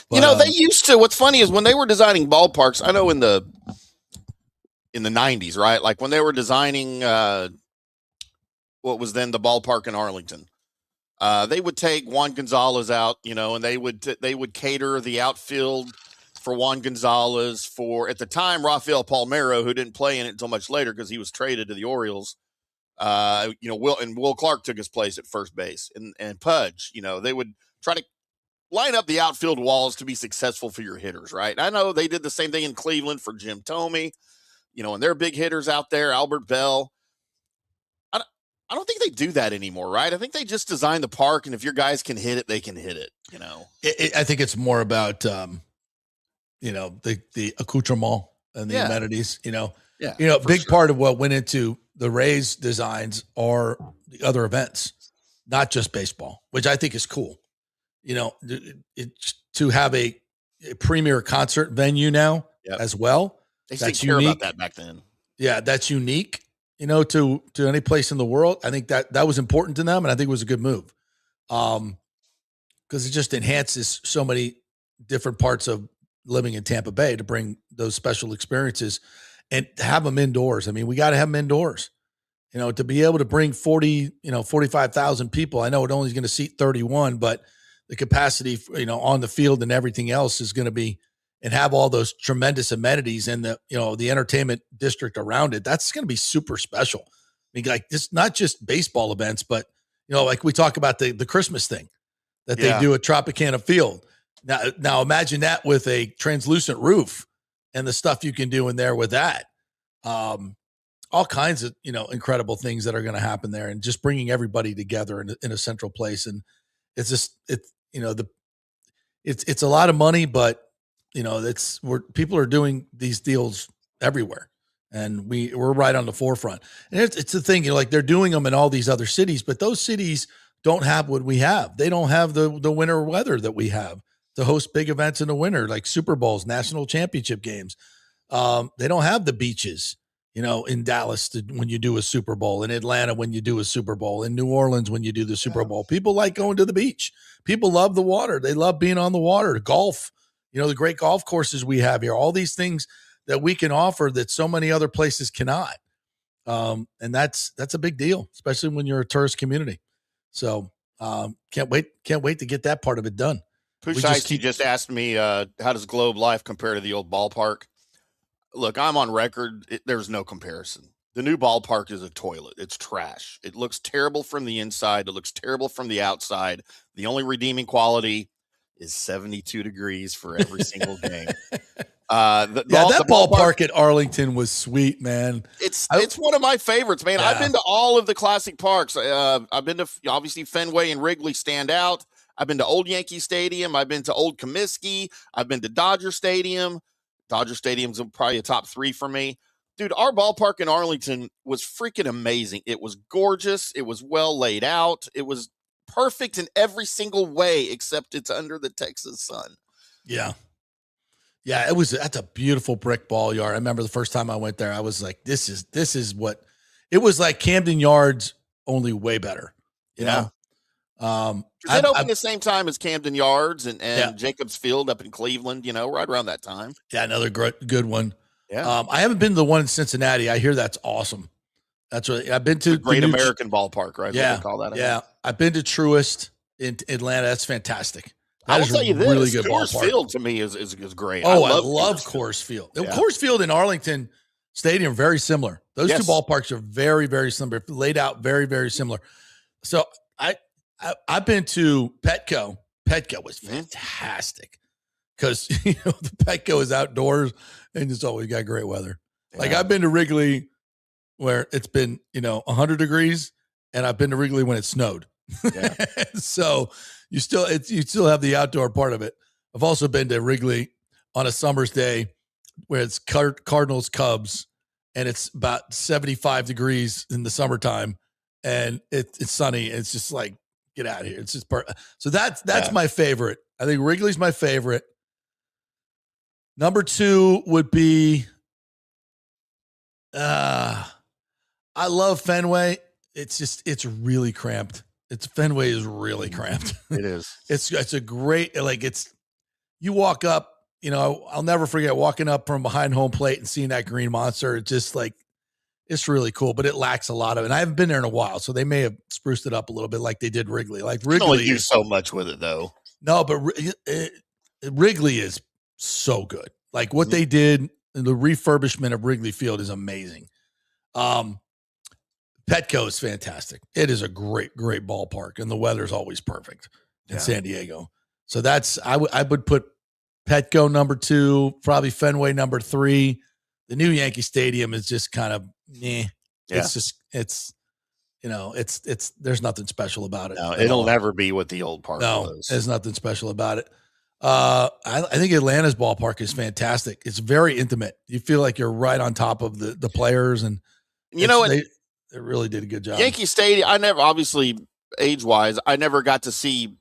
But, they used to. What's funny is when they were designing ballparks, I know in the 90s, right? Like when they were designing what was then the ballpark in Arlington, they would take Juan Gonzalez out, and they would cater the outfield for Juan Gonzalez, for at the time Rafael Palmeiro, who didn't play in it until much later because he was traded to the Orioles. Will Clark took his place at first base, and Pudge. They would try to line up the outfield walls to be successful for your hitters, right? I know they did the same thing in Cleveland for Jim Thome, and their big hitters out there, Albert Bell. I don't think they do that anymore, right? I think they just design the park, and if your guys can hit it, they can hit it. I think it's more about the accoutrement and the amenities. Big part of what went into the Rays designs are the other events, not just baseball, which I think is cool. To have a premier concert venue now as well. They didn't care about that back then. Yeah, that's unique, to any place in the world. I think that was important to them, and I think it was a good move. Because it just enhances so many different parts of living in Tampa Bay to bring those special experiences and have them indoors. I mean, we got to have them indoors, to be able to bring 45,000 people. I know it only is going to seat 31, but the capacity, on the field and everything else is going to be, and have all those tremendous amenities and the entertainment district around it. That's going to be super special. I mean, like it's not just baseball events, but like we talk about the Christmas thing that they do at Tropicana Field. Now imagine that with a translucent roof and the stuff you can do in there with that. all kinds of, incredible things that are going to happen there, and just bringing everybody together in a central place. And it's just, it's a lot of money, but people are doing these deals everywhere, and we're right on the forefront. And it's the thing, like they're doing them in all these other cities, but those cities don't have what we have. They don't have the winter weather that we have to host big events in the winter, like Super Bowls, national championship games. They don't have the beaches, in Dallas when you do a Super Bowl, in Atlanta when you do a Super Bowl, in New Orleans when you do the Super Bowl. People like going to the beach. People love the water. They love being on the water. Golf, the great golf courses we have here, all these things that we can offer that so many other places cannot. And that's a big deal, especially when you're a tourist community. So can't wait to get that part of it done. He just asked me, how does Globe Life compare to the old ballpark? Look, I'm on record. There's no comparison. The new ballpark is a toilet. It's trash. It looks terrible from the inside. It looks terrible from the outside. The only redeeming quality is 72 degrees for every single game. That ballpark at Arlington was sweet, man. It's one of my favorites, man. Yeah. I've been to all of the classic parks. I've been to, obviously, Fenway and Wrigley stand out. I've been to Old Yankee Stadium. I've been to Old Comiskey. I've been to Dodger Stadium. Dodger Stadium's probably a top 3 for me. Dude, our ballpark in Arlington was freaking amazing. It was gorgeous. It was well laid out. It was perfect in every single way, except it's under the Texas sun. Yeah. Yeah, that's a beautiful brick ball yard. I remember the first time I went there, I was like, this is what it was like. Camden Yards, only way better. You know? It opened the same time as Camden Yards and Jacobs Field up in Cleveland, right around that time. Yeah, another good one. Yeah. I haven't been to the one in Cincinnati. I hear that's awesome. That's what I've been to. The Great American Ballpark, right? Yeah. What they call that. Yeah. I've been to Truist in Atlanta. That's fantastic. I will tell you this, really good Coors ballpark. Field to me is great. Oh, I love Coors Field. Yeah. Coors Field in Arlington Stadium, very similar. Those two ballparks are very, very similar, laid out very, very similar. So I've been to Petco. Petco was fantastic because the Petco is outdoors and it's always got great weather. Yeah. Like I've been to Wrigley where it's been 100 degrees, and I've been to Wrigley when it snowed. Yeah. So you still have the outdoor part of it. I've also been to Wrigley on a summer's day where it's Cardinals Cubs, and it's about 75 degrees in the summertime, and it's sunny. It's just like, get out of here. It's just so that's my favorite. I think Wrigley's my favorite. Number 2 would be I love Fenway. It's really cramped. Fenway is really cramped. It is. It's a great, you walk up, I'll never forget walking up from behind home plate and seeing that green monster. It's just like, it's really cool, but it lacks a lot of it. And I haven't been there in a while, so they may have spruced it up a little bit like they did Wrigley. Like Wrigley, you can only do so much with it, though. No, but Wrigley is so good. Like what they did, the refurbishment of Wrigley Field is amazing. Petco is fantastic. It is a great, great ballpark, and the weather's always perfect in San Diego. So I would put Petco number 2, probably Fenway number 3. The new Yankee Stadium is just kind of meh. Yeah. It's there's nothing special about it. No, it'll never be what the old park was. There's nothing special about it. I think Atlanta's ballpark is fantastic. It's very intimate. You feel like you're right on top of the players, and they really did a good job. Yankee Stadium, I never, obviously age-wise, I never got to see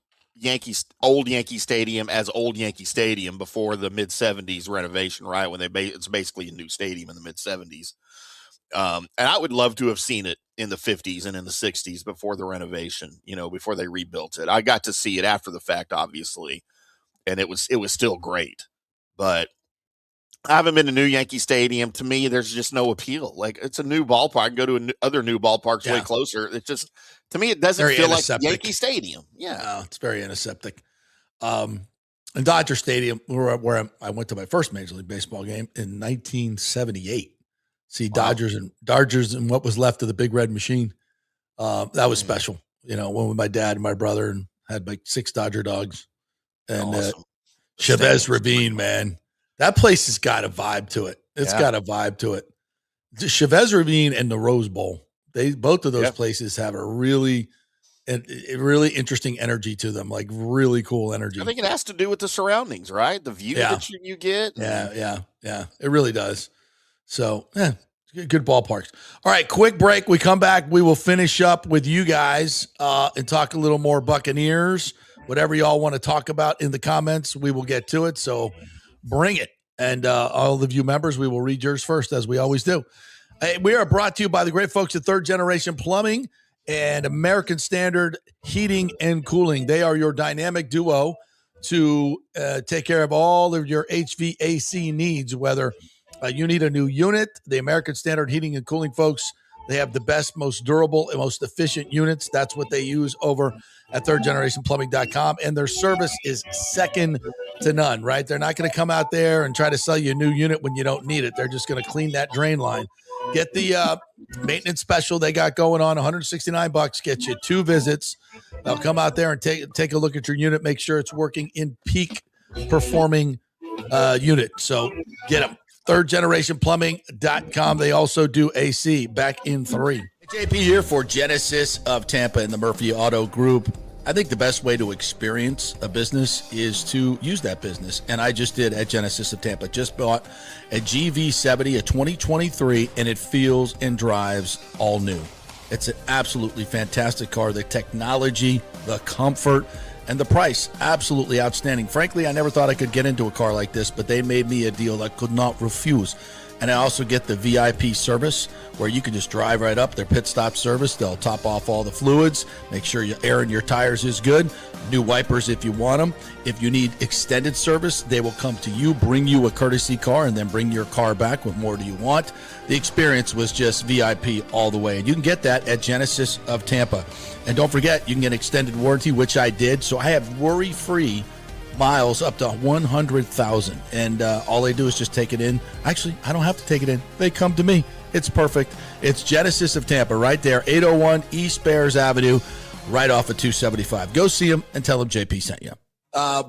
old Yankee Stadium as old Yankee Stadium before the mid-'70s renovation, right? When it's basically a new stadium in the mid-'70s. And I would love to have seen it in the 50s and in the 60s before the renovation, before they rebuilt it. I got to see it after the fact, obviously, and it was still great. But I haven't been to new Yankee Stadium. To me, there's just no appeal. Like, it's a new ballpark. I can go to other new ballparks way closer. It's just, to me, it doesn't feel like Yankee Stadium. Yeah. No, it's very antiseptic. And Dodger Stadium, where I went to my first Major League Baseball game in 1978. See Dodgers and what was left of the Big Red Machine. That was special. Went with my dad and my brother and had like 6 Dodger dogs. And awesome. Chavez Ravine, man. That place has got a vibe to it. It's got a vibe to it. The Chavez Ravine and the Rose Bowl, both of those places have a really interesting energy to them, like really cool energy. I think it has to do with the surroundings, right? The view that you get. Yeah. It really does. So, good ballparks. All right, quick break. We come back. We will finish up with you guys and talk a little more Buccaneers. Whatever y'all want to talk about in the comments, we will get to it. So bring it. And all of you members, we will read yours first, as we always do. We are brought to you by the great folks at Third Generation Plumbing and American Standard Heating and Cooling. They are your dynamic duo to take care of all of your HVAC needs, whether you need a new unit. The American Standard Heating and Cooling folks, they have the best, most durable, and most efficient units. That's what they use over at thirdgenerationplumbing.com. And their service is second to none, right? They're not going to come out there and try to sell you a new unit when you don't need it. They're just going to clean that drain line. Get the maintenance special they got going on, $169, get you 2 visits. They'll come out there and take a look at your unit, make sure it's working in peak performing unit. So get them. thirdgenerationplumbing.com. They also do AC. Back in 3. JP here for Genesis of Tampa and the Murphy Auto Group. I think the best way to experience a business is to use that business. And I just did at Genesis of Tampa. Just bought a GV70, a 2023, and it feels and drives all new. It's an absolutely fantastic car. The technology, the comfort, and the price, absolutely outstanding. Frankly, I never thought I could get into a car like this, but they made me a deal I could not refuse. And I also get the VIP service where you can just drive right up, their pit stop service. They'll top off all the fluids, make sure your air in your tires is good, new wipers if you want them. If you need extended service, they will come to you, bring you a courtesy car, and then bring your car back. What more do you want? The experience was just VIP all the way. And you can get that at Genesis of Tampa. And don't forget, you can get extended warranty, which I did. So I have worry-free miles up to 100,000, and all they do is just take it in. Actually, I don't have to take it in. They come to me. It's perfect. It's Genesis of Tampa right there, 801 East Bears Avenue, right off of 275. Go see them and tell them JP sent you.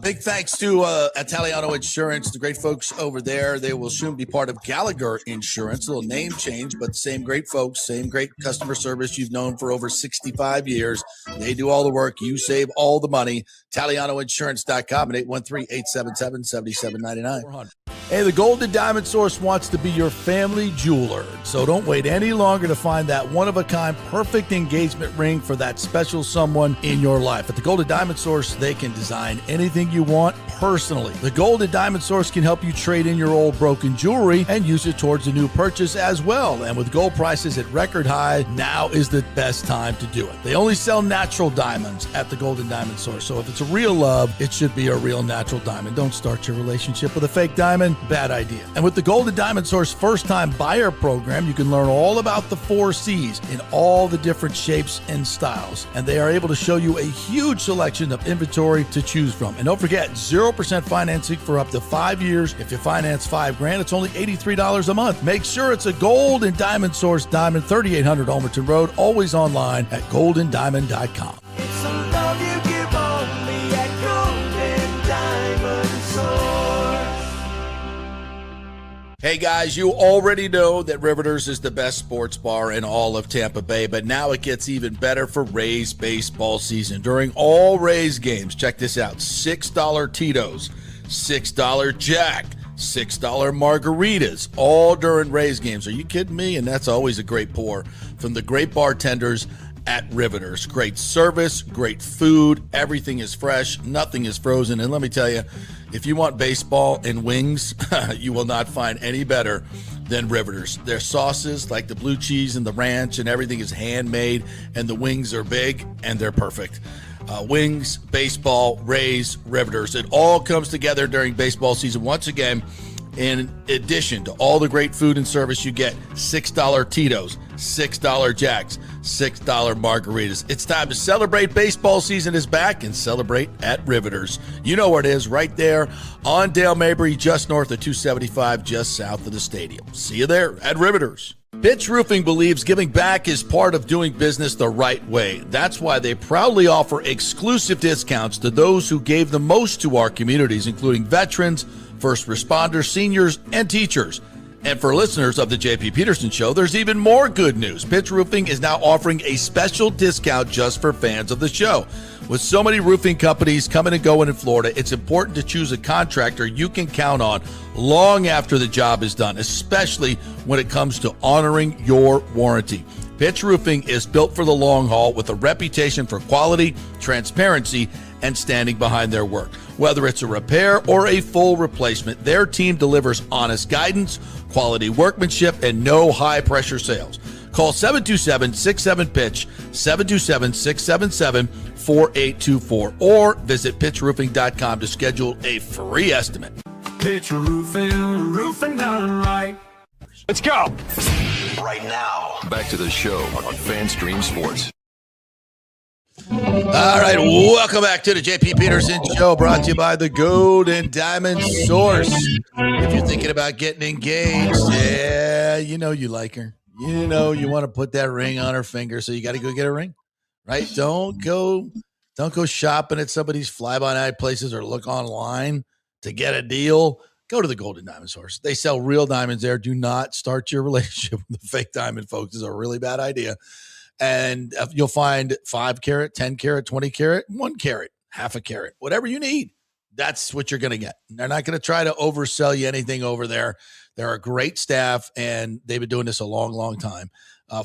Big thanks to Italiano Insurance, the great folks over there. They will soon be part of Gallagher Insurance. A little name change, but same great folks, same great customer service you've known for over 65 years. They do all the work. You save all the money. ItalianoInsurance.com at 813-877-7799. Hey, the Golden Diamond Source wants to be your family jeweler, so don't wait any longer to find that one-of-a-kind perfect engagement ring for that special someone in your life. At the Golden Diamond Source, they can design anything you want personally. The Golden Diamond Source can help you trade in your old broken jewelry and use it towards a new purchase as well. And with gold prices at record high, now is the best time to do it. They only sell natural diamonds at the Golden Diamond Source, so if it's a real love, it should be a real natural diamond. Don't start your relationship with a fake diamond. Bad idea. And with the Golden Diamond Source first-time buyer program, you can learn all about the 4 C's in all the different shapes and styles. And they are able to show you a huge selection of inventory to choose from. And don't forget, 0% financing for up to 5 years. If you finance $5,000, it's only $83 a month. Make sure it's a Golden Diamond Source Diamond, 3800 Almerton Road, always online at goldendiamond.com. It's a love you give only at Golden Diamond Source. Hey guys, you already know that Riveters is the best sports bar in all of Tampa Bay, but now it gets even better for Rays baseball season. During all Rays games, check this out, $6 Tito's, $6 Jack, $6 margaritas, all during Rays games. Are you kidding me? And that's always a great pour from the great bartenders at Riveters. Great service, great food, everything is fresh, nothing is frozen. And let me tell you, if you want baseball and wings, you will not find any better than Riveters. Their sauces, like the blue cheese and the ranch and everything, is handmade, and the wings are big and they're perfect. Wings, baseball, Rays, Riveters. It all comes together during baseball season. Once again, in addition to all the great food and service, you get $6 Tito's, $6 Jacks, $6 margaritas. It's time to celebrate. Baseball season is back, and celebrate at Riveters. You know where it is, right there on Dale Mabry, just north of 275, just south of the stadium. See you there at Riveters. Pitch Roofing believes giving back is part of doing business the right way. That's why they proudly offer exclusive discounts to those who gave the most to our communities, including veterans, first responders, seniors, and teachers. And for listeners of the JP Peterson Show, there's even more good news. Pitch Roofing is now offering a special discount just for fans of the show. With so many roofing companies coming and going in Florida, it's important to choose a contractor you can count on long after the job is done, especially when it comes to honoring your warranty. Pitch Roofing is built for the long haul with a reputation for quality, transparency, and standing behind their work. Whether it's a repair or a full replacement, their team delivers honest guidance, quality workmanship, and no high-pressure sales. Call 727-67-PITCH, 727-677-4824, or visit pitchroofing.com to schedule a free estimate. Pitch roofing, roofing done right. Let's go. Right now, back to the show on FanStream Sports. All right, welcome back to the JP Peterson Show, brought to you by the Gold and Diamond Source. If you're thinking about getting engaged, yeah, you know you like her. You know you want to put that ring on her finger, so you got to go get a ring, right? Don't go shopping at somebody's fly-by-night places or look online to get a deal. Go to the Gold and Diamond Source. They sell real diamonds there. Do not start your relationship with the fake diamond, folks. It's a really bad idea. And you'll find 5 carat, 10 carat, 20 carat, 1 carat, half a carat, whatever you need. That's what you're going to get. They're not going to try to oversell you anything over there. They're a great staff, and they've been doing this a long, long time.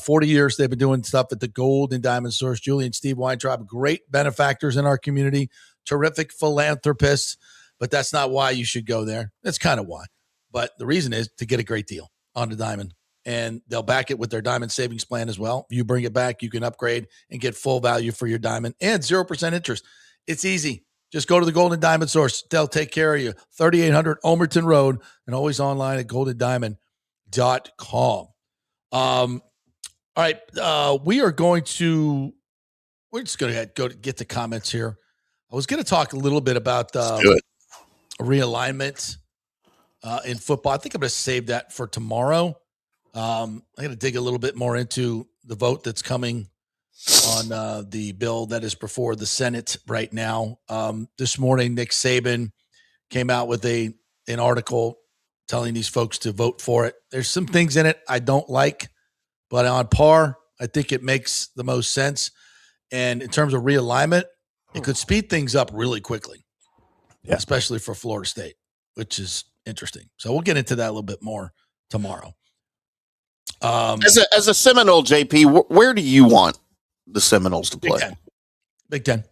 40 years they've been doing stuff at the Gold and Diamond Source. Julie and Steve Weintraub, great benefactors in our community, terrific philanthropists, but that's not why you should go there. That's kind of why. But the reason is to get a great deal on the diamond. And they'll back it with their diamond savings plan as well. You bring it back, you can upgrade and get full value for your diamond and 0% interest. It's easy. Just go to the Golden Diamond Source. They'll take care of you. 3800 Omerton Road, and always online at goldendiamond.com. All right. We're just going to go get the comments here. I was going to talk a little bit about realignment in football. I think I'm going to save that for tomorrow. I'm going to dig a little bit more into the vote that's coming on the bill that is before the Senate right now. This morning, Nick Saban came out with an article telling these folks to vote for it. There's some things in it I don't like, but on par, I think it makes the most sense. And in terms of realignment, it could speed things up really quickly, especially for Florida State, which is interesting. So we'll get into that a little bit more tomorrow. As a Seminole, JP, where do you want the Seminoles to play? Big Ten.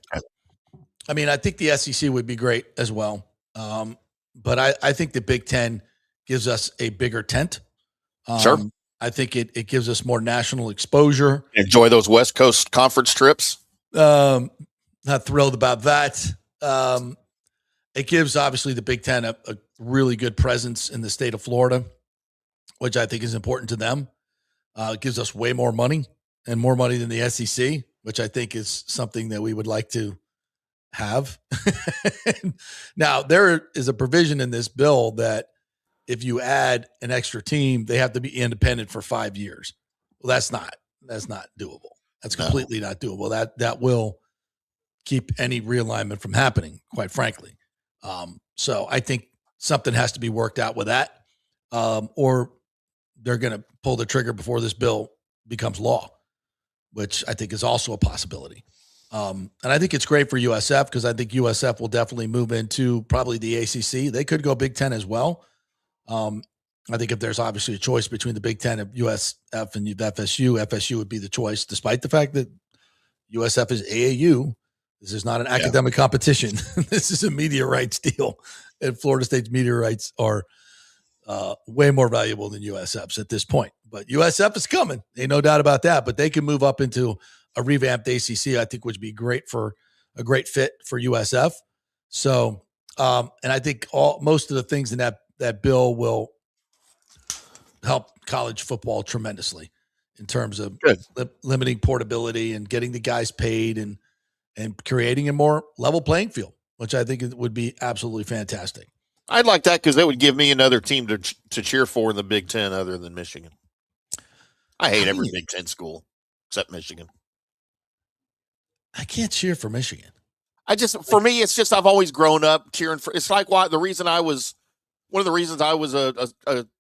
I mean, I think the SEC would be great as well. But I think the Big Ten gives us a bigger tent. Sure. I think it gives us more national exposure. Enjoy those West Coast conference trips. Not thrilled about that. It gives, obviously, the Big Ten a really good presence in the state of Florida, which I think is important to them. It gives us way more money and more money than the SEC, which I think is something that we would like to have. Now, there is a provision in this bill that if you add an extra team, they have to be independent for 5 years. Well, that's not doable. That's completely not doable. That will keep any realignment from happening, quite frankly. So I think something has to be worked out with that, or they're going to pull the trigger before this bill becomes law, which I think is also a possibility. And I think it's great for USF because I think USF will definitely move into probably the ACC. They could go Big Ten as well. I think if there's obviously a choice between the Big Ten of USF and FSU would be the choice, despite the fact that USF is AAU. This is not an academic competition. This is a media rights deal, and Florida State's media rights are way more valuable than USF's at this point. But USF is coming. Ain't no doubt about that. But they can move up into a revamped ACC, I think, would be great for a great fit for USF. So, and I think most of the things in that bill will help college football tremendously in terms of limiting portability and getting the guys paid and creating a more level playing field, which I think would be absolutely fantastic. I'd like that because that would give me another team to cheer for in the Big Ten other than Michigan. I hate every Big Ten school except Michigan. I can't cheer for Michigan. For me, it's just I've always grown up cheering for. It's like the reason when one of the reasons I was a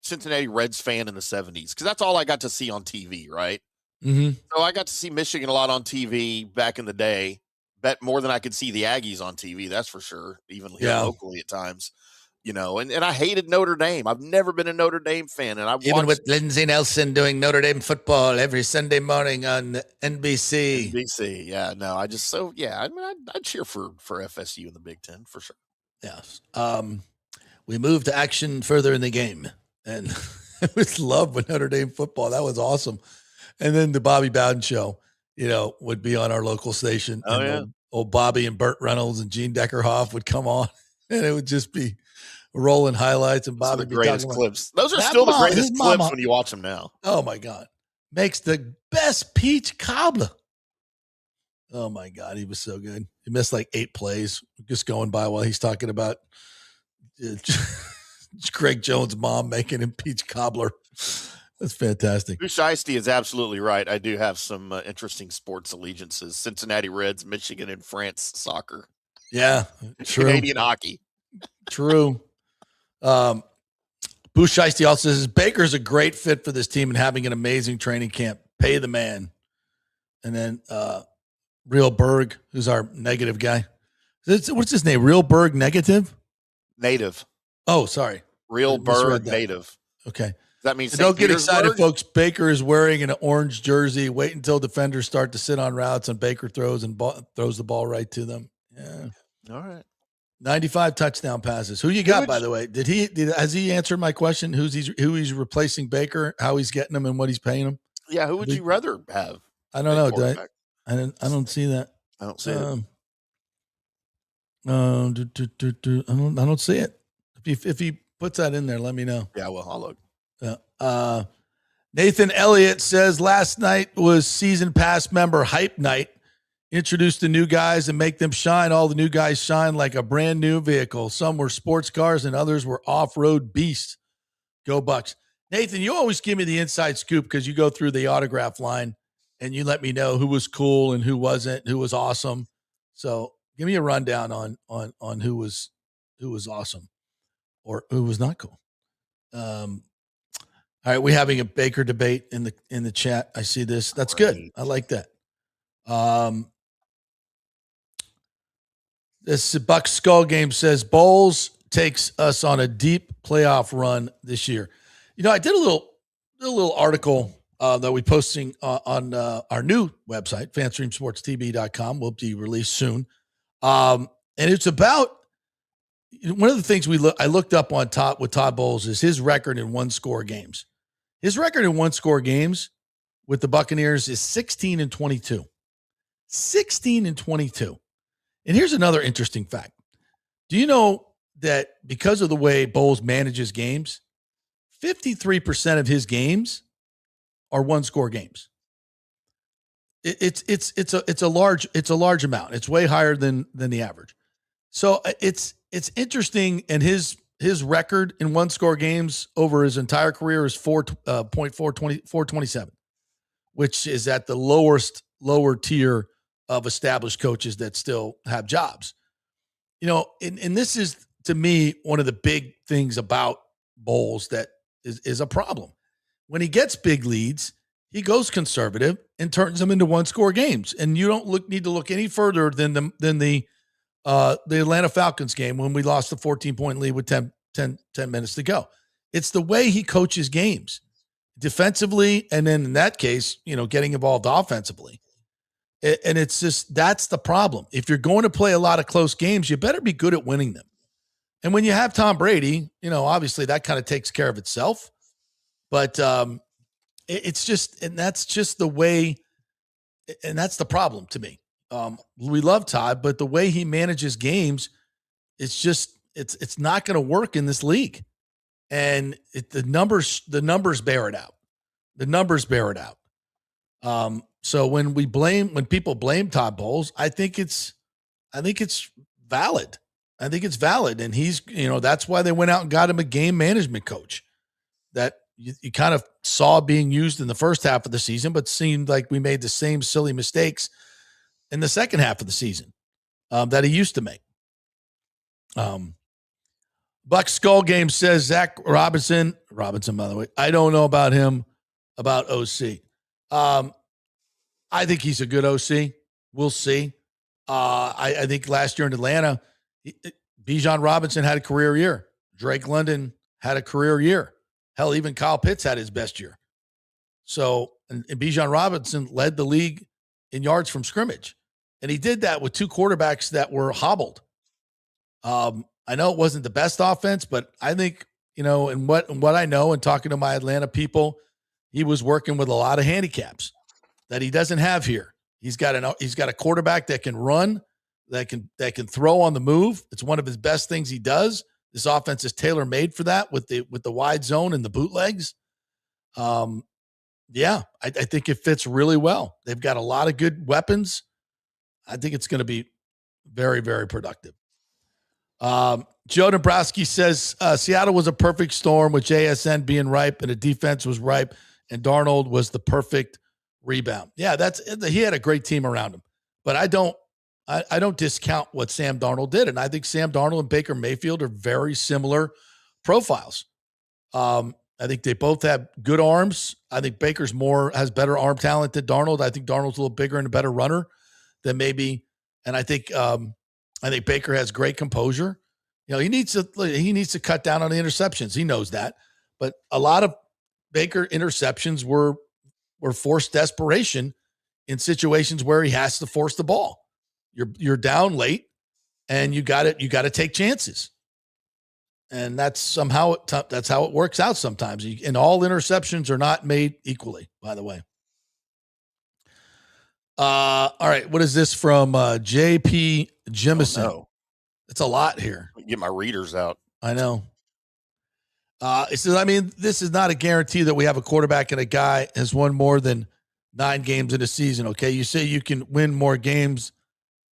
Cincinnati Reds fan in the 70s, because that's all I got to see on TV, right? Mm-hmm. So I got to see Michigan a lot on TV back in the day. Bet more than I could see the Aggies on TV, that's for sure, even here locally at times. And I hated Notre Dame. I've never been a Notre Dame fan. And Even with Lindsey Nelson doing Notre Dame football every Sunday morning on NBC. NBC, yeah. No, I mean, I'd cheer for FSU in the Big Ten, for sure. Yes. We moved to action further in the game. And I was loved with Notre Dame football. That was awesome. And then the Bobby Bowden show, would be on our local station. Oh, and yeah. Old Bobby and Burt Reynolds and Gene Deckerhoff would come on. And it would just be rolling highlights. And Bobby the greatest clips. Those are that still the mom- greatest his clips mama- when you watch them now. Oh, my God. Makes the best peach cobbler. Oh, my God. He was so good. He missed like 8 plays just going by while he's talking about Greg Jones' mom making him peach cobbler. That's fantastic. Shiesty is absolutely right. I do have some interesting sports allegiances. Cincinnati Reds, Michigan, and France soccer. Yeah, true. Canadian hockey. True. Boo Shiesty also says, Baker's a great fit for this team and having an amazing training camp. Pay the man. And then Real Berg, who's our negative guy. What's his name? Real Berg negative? Native. Oh, sorry. Real Berg native. Okay. That means don't get excited, folks. Baker is wearing an orange jersey. Wait until defenders start to sit on routes and Baker throws the ball right to them. Yeah. All right. 95 touchdown passes. Who you got, by the way? Has he answered my question? Who he's replacing Baker, how he's getting him and what he's paying him? Yeah, who would you rather have? I don't know. I don't see that. I don't see it. I don't see it. If he puts that in there, let me know. Yeah, well, I'll look. Nathan Elliott says last night was season pass member hype night. Introduce the new guys and make them shine. All the new guys shine like a brand new vehicle. Some were sports cars and others were off-road beasts. Go Bucs. Nathan, you always give me the inside scoop because you go through the autograph line and you let me know who was cool and who wasn't, who was awesome. So give me a rundown on who was awesome or who was not cool. All right, we're having a Baker debate in the chat. I see this. That's good. I like that. This Bucs Skull Game says Bowles takes us on a deep playoff run this year. I did a little article that we're posting on our new website, fanstreamsportstv.com. Will be released soon. And it's about one of the things I looked up on top with Todd Bowles is his record in one-score games. His record in one-score games with the Buccaneers is 16-22. 16-22. And here's another interesting fact. Do you know that because of the way Bowles manages games, 53% of his games are one-score games? It's a large amount. It's way higher than the average. So it's interesting, and his record in one-score games over his entire career is 427, which is at the lower tier of established coaches that still have jobs. And this is, to me, one of the big things about Bowles that is a problem. When he gets big leads, he goes conservative and turns them into one-score games. And you don't need to look any further than the Atlanta Falcons game when we lost the 14-point lead with 10 minutes to go. It's the way he coaches games defensively, and then in that case, getting involved offensively. And it's just, that's the problem. If you're going to play a lot of close games, you better be good at winning them. And when you have Tom Brady, obviously that kind of takes care of itself. But it's just, and that's just the way, and that's the problem to me. We love Todd, but the way he manages games, it's just, it's not going to work in this league. And the numbers bear it out. The numbers bear it out. So when people blame Todd Bowles, I think it's valid. I think it's valid. And he's, that's why they went out and got him a game management coach that you kind of saw being used in the first half of the season, but seemed like we made the same silly mistakes in the second half of the season that he used to make. Bucs Skull Game says Zach Robinson, by the way, I don't know about him, about OC. I think he's a good OC. We'll see. I think last year in Atlanta, Bijan Robinson had a career year. Drake London had a career year. Hell, even Kyle Pitts had his best year. So, and Bijan Robinson led the league in yards from scrimmage. And he did that with two quarterbacks that were hobbled. I know it wasn't the best offense, but I think, and what I know and talking to my Atlanta people, he was working with a lot of handicaps that he doesn't have here. He's got a quarterback that can run, that can throw on the move. It's one of his best things he does. This offense is tailor-made for that with the wide zone and the bootlegs. I think it fits really well. They've got a lot of good weapons. I think it's going to be very, very productive. Joe Dombrowski says Seattle was a perfect storm with JSN being ripe and the defense was ripe, and Darnold was the perfect rebound. Yeah, he had a great team around him. But I don't discount what Sam Darnold did, and I think Sam Darnold and Baker Mayfield are very similar profiles. I think they both have good arms. I think Baker's has better arm talent than Darnold. I think Darnold's a little bigger and a better runner than maybe. And I think Baker has great composure. He needs to cut down on the interceptions. He knows that. But a lot of Baker interceptions were forced desperation in situations where he has to force the ball. You're down late, and you got to take chances. And that's how it works out sometimes. And all interceptions are not made equally, by the way. All right. What is this from JP Jemison? Oh, no. It's a lot here. Get my readers out. I know. It says, this is not a guarantee that we have a quarterback and a guy has won more than 9 games in a season. Okay. You say you can win more games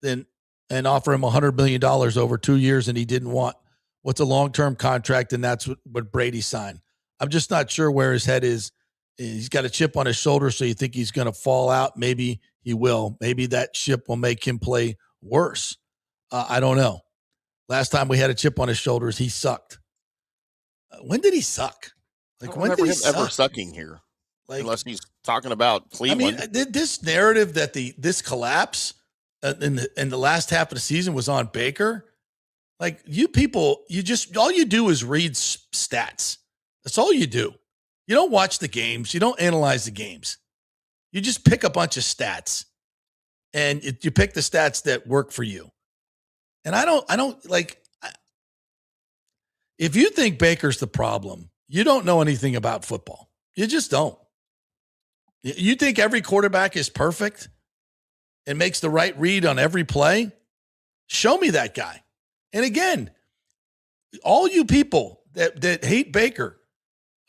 and offer him $100 million over 2 years, and he didn't want what's a long-term contract, and that's what Brady signed. I'm just not sure where his head is. He's got a chip on his shoulder, so you think he's going to fall out. Maybe he will. Maybe that chip will make him play worse. I don't know. Last time we had a chip on his shoulders, he sucked. When did he suck? When did he suck? Ever sucking here, unless he's talking about Cleveland. This narrative that this collapse in the last half of the season was on Baker. You people, all you do is read stats. That's all you do. You don't watch the games. You don't analyze the games. You just pick a bunch of stats, and you pick the stats that work for you. And if you think Baker's the problem, you don't know anything about football. You just don't. You think every quarterback is perfect and makes the right read on every play? Show me that guy. And again, all you people that hate Baker,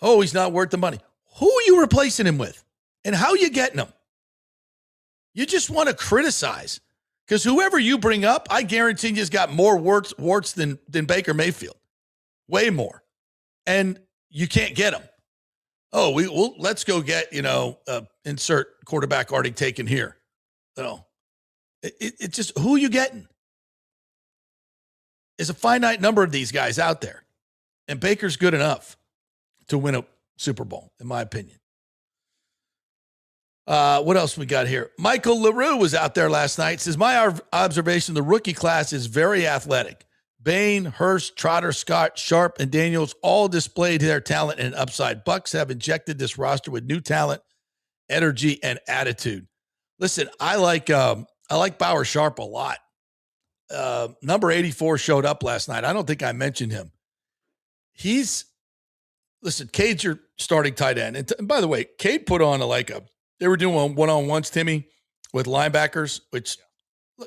he's not worth the money. Who are you replacing him with? And how are you getting him? You just want to criticize. Because whoever you bring up, I guarantee you's got more warts than Baker Mayfield. Way more. And you can't get him. Let's go get, insert quarterback already taken here. It's just, who are you getting? There's a finite number of these guys out there. And Baker's good enough to win a Super Bowl, in my opinion. What else we got here? Michael LaRue was out there last night. Says, my observation, the rookie class is very athletic. Bain, Hurst, Trotter, Scott, Sharp, and Daniels all displayed their talent and upside. Bucs have injected this roster with new talent, energy, and attitude. Listen, I like Bauer Sharp a lot. Number 84 showed up last night. I don't think I mentioned him. Cade's your starting tight end. And by the way, Cade put on they were doing one-on-ones, Timmy, with linebackers, which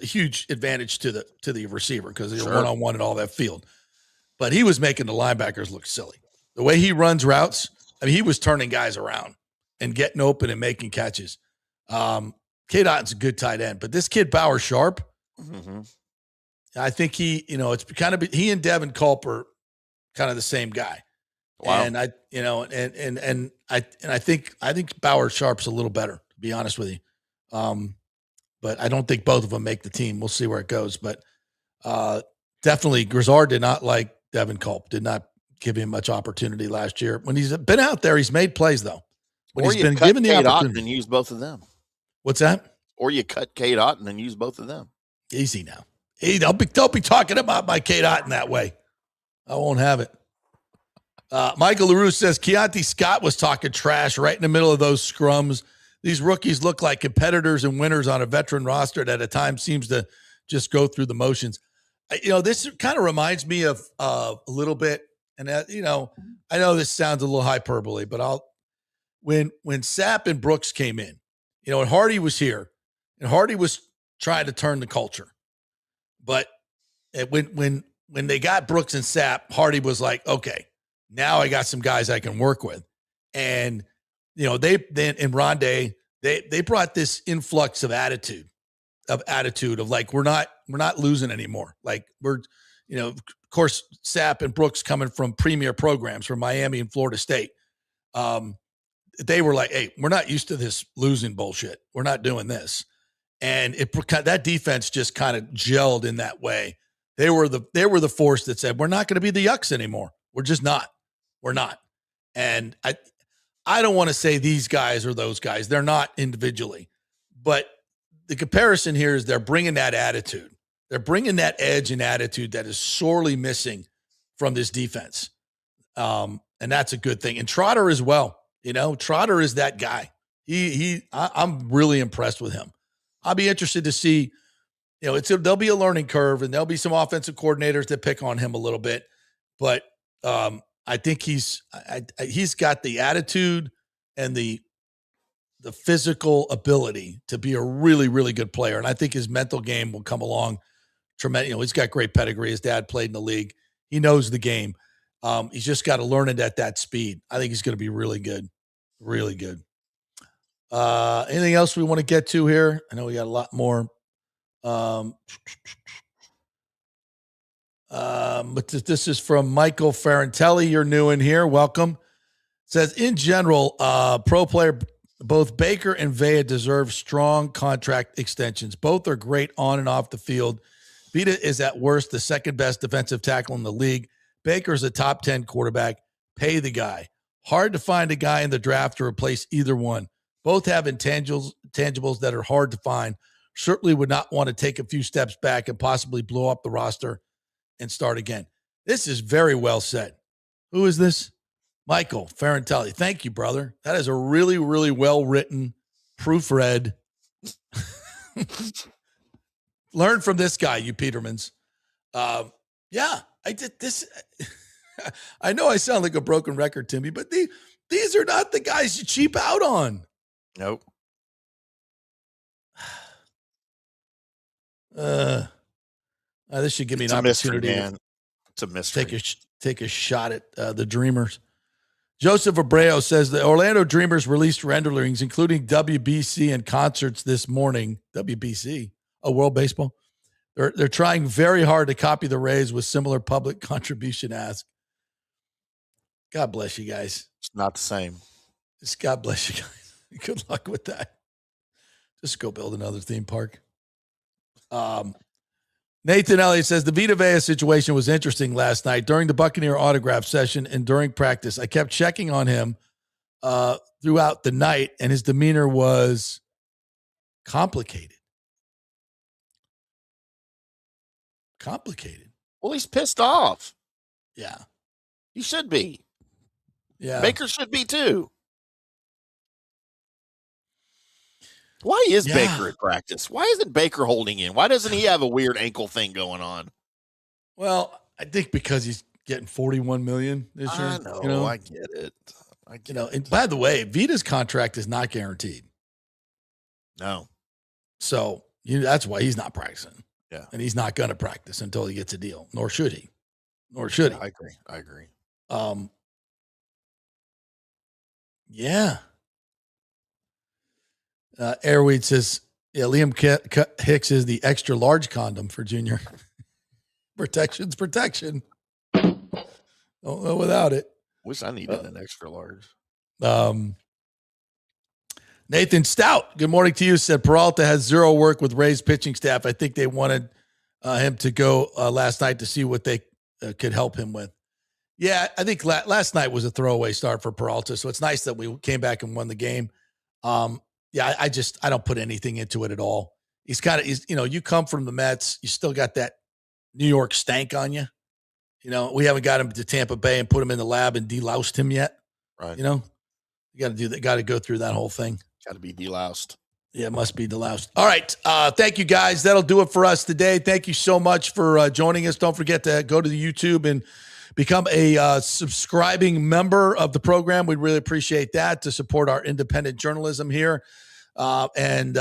huge advantage to the receiver because they're one-on-one in all that field. But he was making the linebackers look silly. The way he runs routes, he was turning guys around and getting open and making catches. Cade Otton's a good tight end, but this kid Bauer Sharp, I think it's kind of he and Devin Culp are kind of the same guy. Wow. And I think Bauer Sharp's a little better, to be honest with you. But I don't think both of them make the team. We'll see where it goes. But definitely Grizzard did not like Devin Culp. Did not give him much opportunity last year. When he's been out there, he's made plays, though. When Or he's you been cut given the Cade Otton opportunity. and use both of them. What's that? Or you cut Cade Otton and use both of them. Easy now. Hey, don't be talking about my Cade Otton that way. I won't have it. Michael LaRue says Keontae Scott was talking trash right in the middle of those scrums. These rookies look like competitors and winners on a veteran roster that at times seems to just go through the motions. This kind of reminds me of a little bit, and I know this sounds a little hyperbole, but when Sapp and Brooks came in, and Hardy was here, and Hardy was trying to turn the culture, but when they got Brooks and Sapp, Hardy was like, okay, now I got some guys I can work with, and they Rondé, they brought this influx of attitude of like, we're not losing anymore. Like we're, of course, Sapp and Brooks coming from premier programs from Miami and Florida State. They were like, hey, we're not used to this losing bullshit. We're not doing this. And that defense just kind of gelled in that way. They were the force that said, we're not going to be the Yucks anymore. We're just not. We're not. And I don't want to say these guys or those guys. They're not individually. But the comparison here is they're bringing that attitude. They're bringing that edge and attitude that is sorely missing from this defense. And that's a good thing. And Trotter as well. Trotter is that guy. I'm really impressed with him. I'll be interested to see, there'll be a learning curve and there'll be some offensive coordinators that pick on him a little bit. But I think he's got the attitude and the physical ability to be a really, really good player. And I think his mental game will come along tremendous. He's got great pedigree. His dad played in the league. He knows the game. He's just got to learn it at that speed. I think he's going to be really good. Really good. Anything else we want to get to here? I know we got a lot more. But this is from Michael Ferrantelli. You're new in here. Welcome. Says, in general, pro player, both Baker and Vea deserve strong contract extensions. Both are great on and off the field. Vita is at worst the second best defensive tackle in the league. Baker's a top 10 quarterback. Pay the guy. Hard to find a guy in the draft to replace either one. Both have intangibles that are hard to find. Certainly would not want to take a few steps back and possibly blow up the roster and start again. This is very well said. Who is this? Michael Ferrantelli. Thank you, brother. That is a really, really well-written, proofread. Learn from this guy, you Petermans. Yeah, I did this. I know I sound like a broken record, Timmy, but these are not the guys you cheap out on. Nope. This should give me an opportunity. Mystery, man. It's a mystery. Take a shot at the Dreamers. Joseph Abreu says the Orlando Dreamers released renderings, including WBC and concerts this morning. WBC, World Baseball. They're trying very hard to copy the Rays with similar public contribution ask. God bless you guys. It's not the same. Just God bless you guys. Good luck with that. Just go build another theme park. Nathan Elliott says the Vita Vea situation was interesting last night during the Buccaneer autograph session and during practice. I kept checking on him throughout the night, and his demeanor was complicated. Well, he's pissed off. Yeah. He should be. Yeah. Baker should be too. Why is Baker at practice? Why isn't Baker holding in? Why doesn't he have a weird ankle thing going on? Well, I think because he's getting $41 million this year. I know. I get it. And by the way, Vita's contract is not guaranteed. No. So that's why he's not practicing. Yeah. And he's not going to practice until he gets a deal. Nor should he. I agree. Yeah. Airweed says, Liam Hicks is the extra large condom for Junior. Protection's protection. Don't know without it. Wish I needed an extra large. Nathan Stout, good morning to you, said Peralta has zero work with Rays pitching staff. I think they wanted him to go last night to see what they could help him with. Yeah, I think last night was a throwaway start for Peralta, so it's nice that we came back and won the game. Yeah, I don't put anything into it at all. He's you come from the Mets, you still got that New York stank on you. We haven't got him to Tampa Bay and put him in the lab and deloused him yet. Right. You got to do that. Got to go through that whole thing. Got to be deloused. Yeah, it must be deloused. All right. Thank you, guys. That'll do it for us today. Thank you so much for joining us. Don't forget to go to the YouTube and become a subscribing member of the program. We'd really appreciate that to support our independent journalism here. And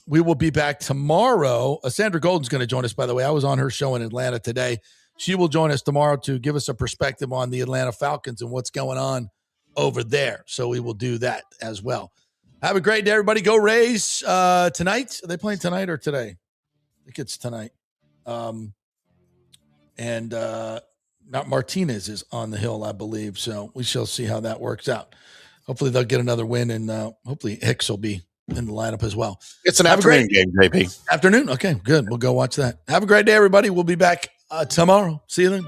we will be back tomorrow. Sandra Golden's going to join us, by the way. I was on her show in Atlanta today. She will join us tomorrow to give us a perspective on the Atlanta Falcons and what's going on over there. So we will do that as well. Have a great day, everybody. Go Rays tonight. Are they playing tonight or today? I think it's tonight. And Martinez is on the hill, I believe. So we shall see how that works out. Hopefully they'll get another win, and hopefully Hicks will be in the lineup as well. It's an afternoon game, JP. Afternoon? Okay, good. We'll go watch that. Have a great day, everybody. We'll be back tomorrow. See you then.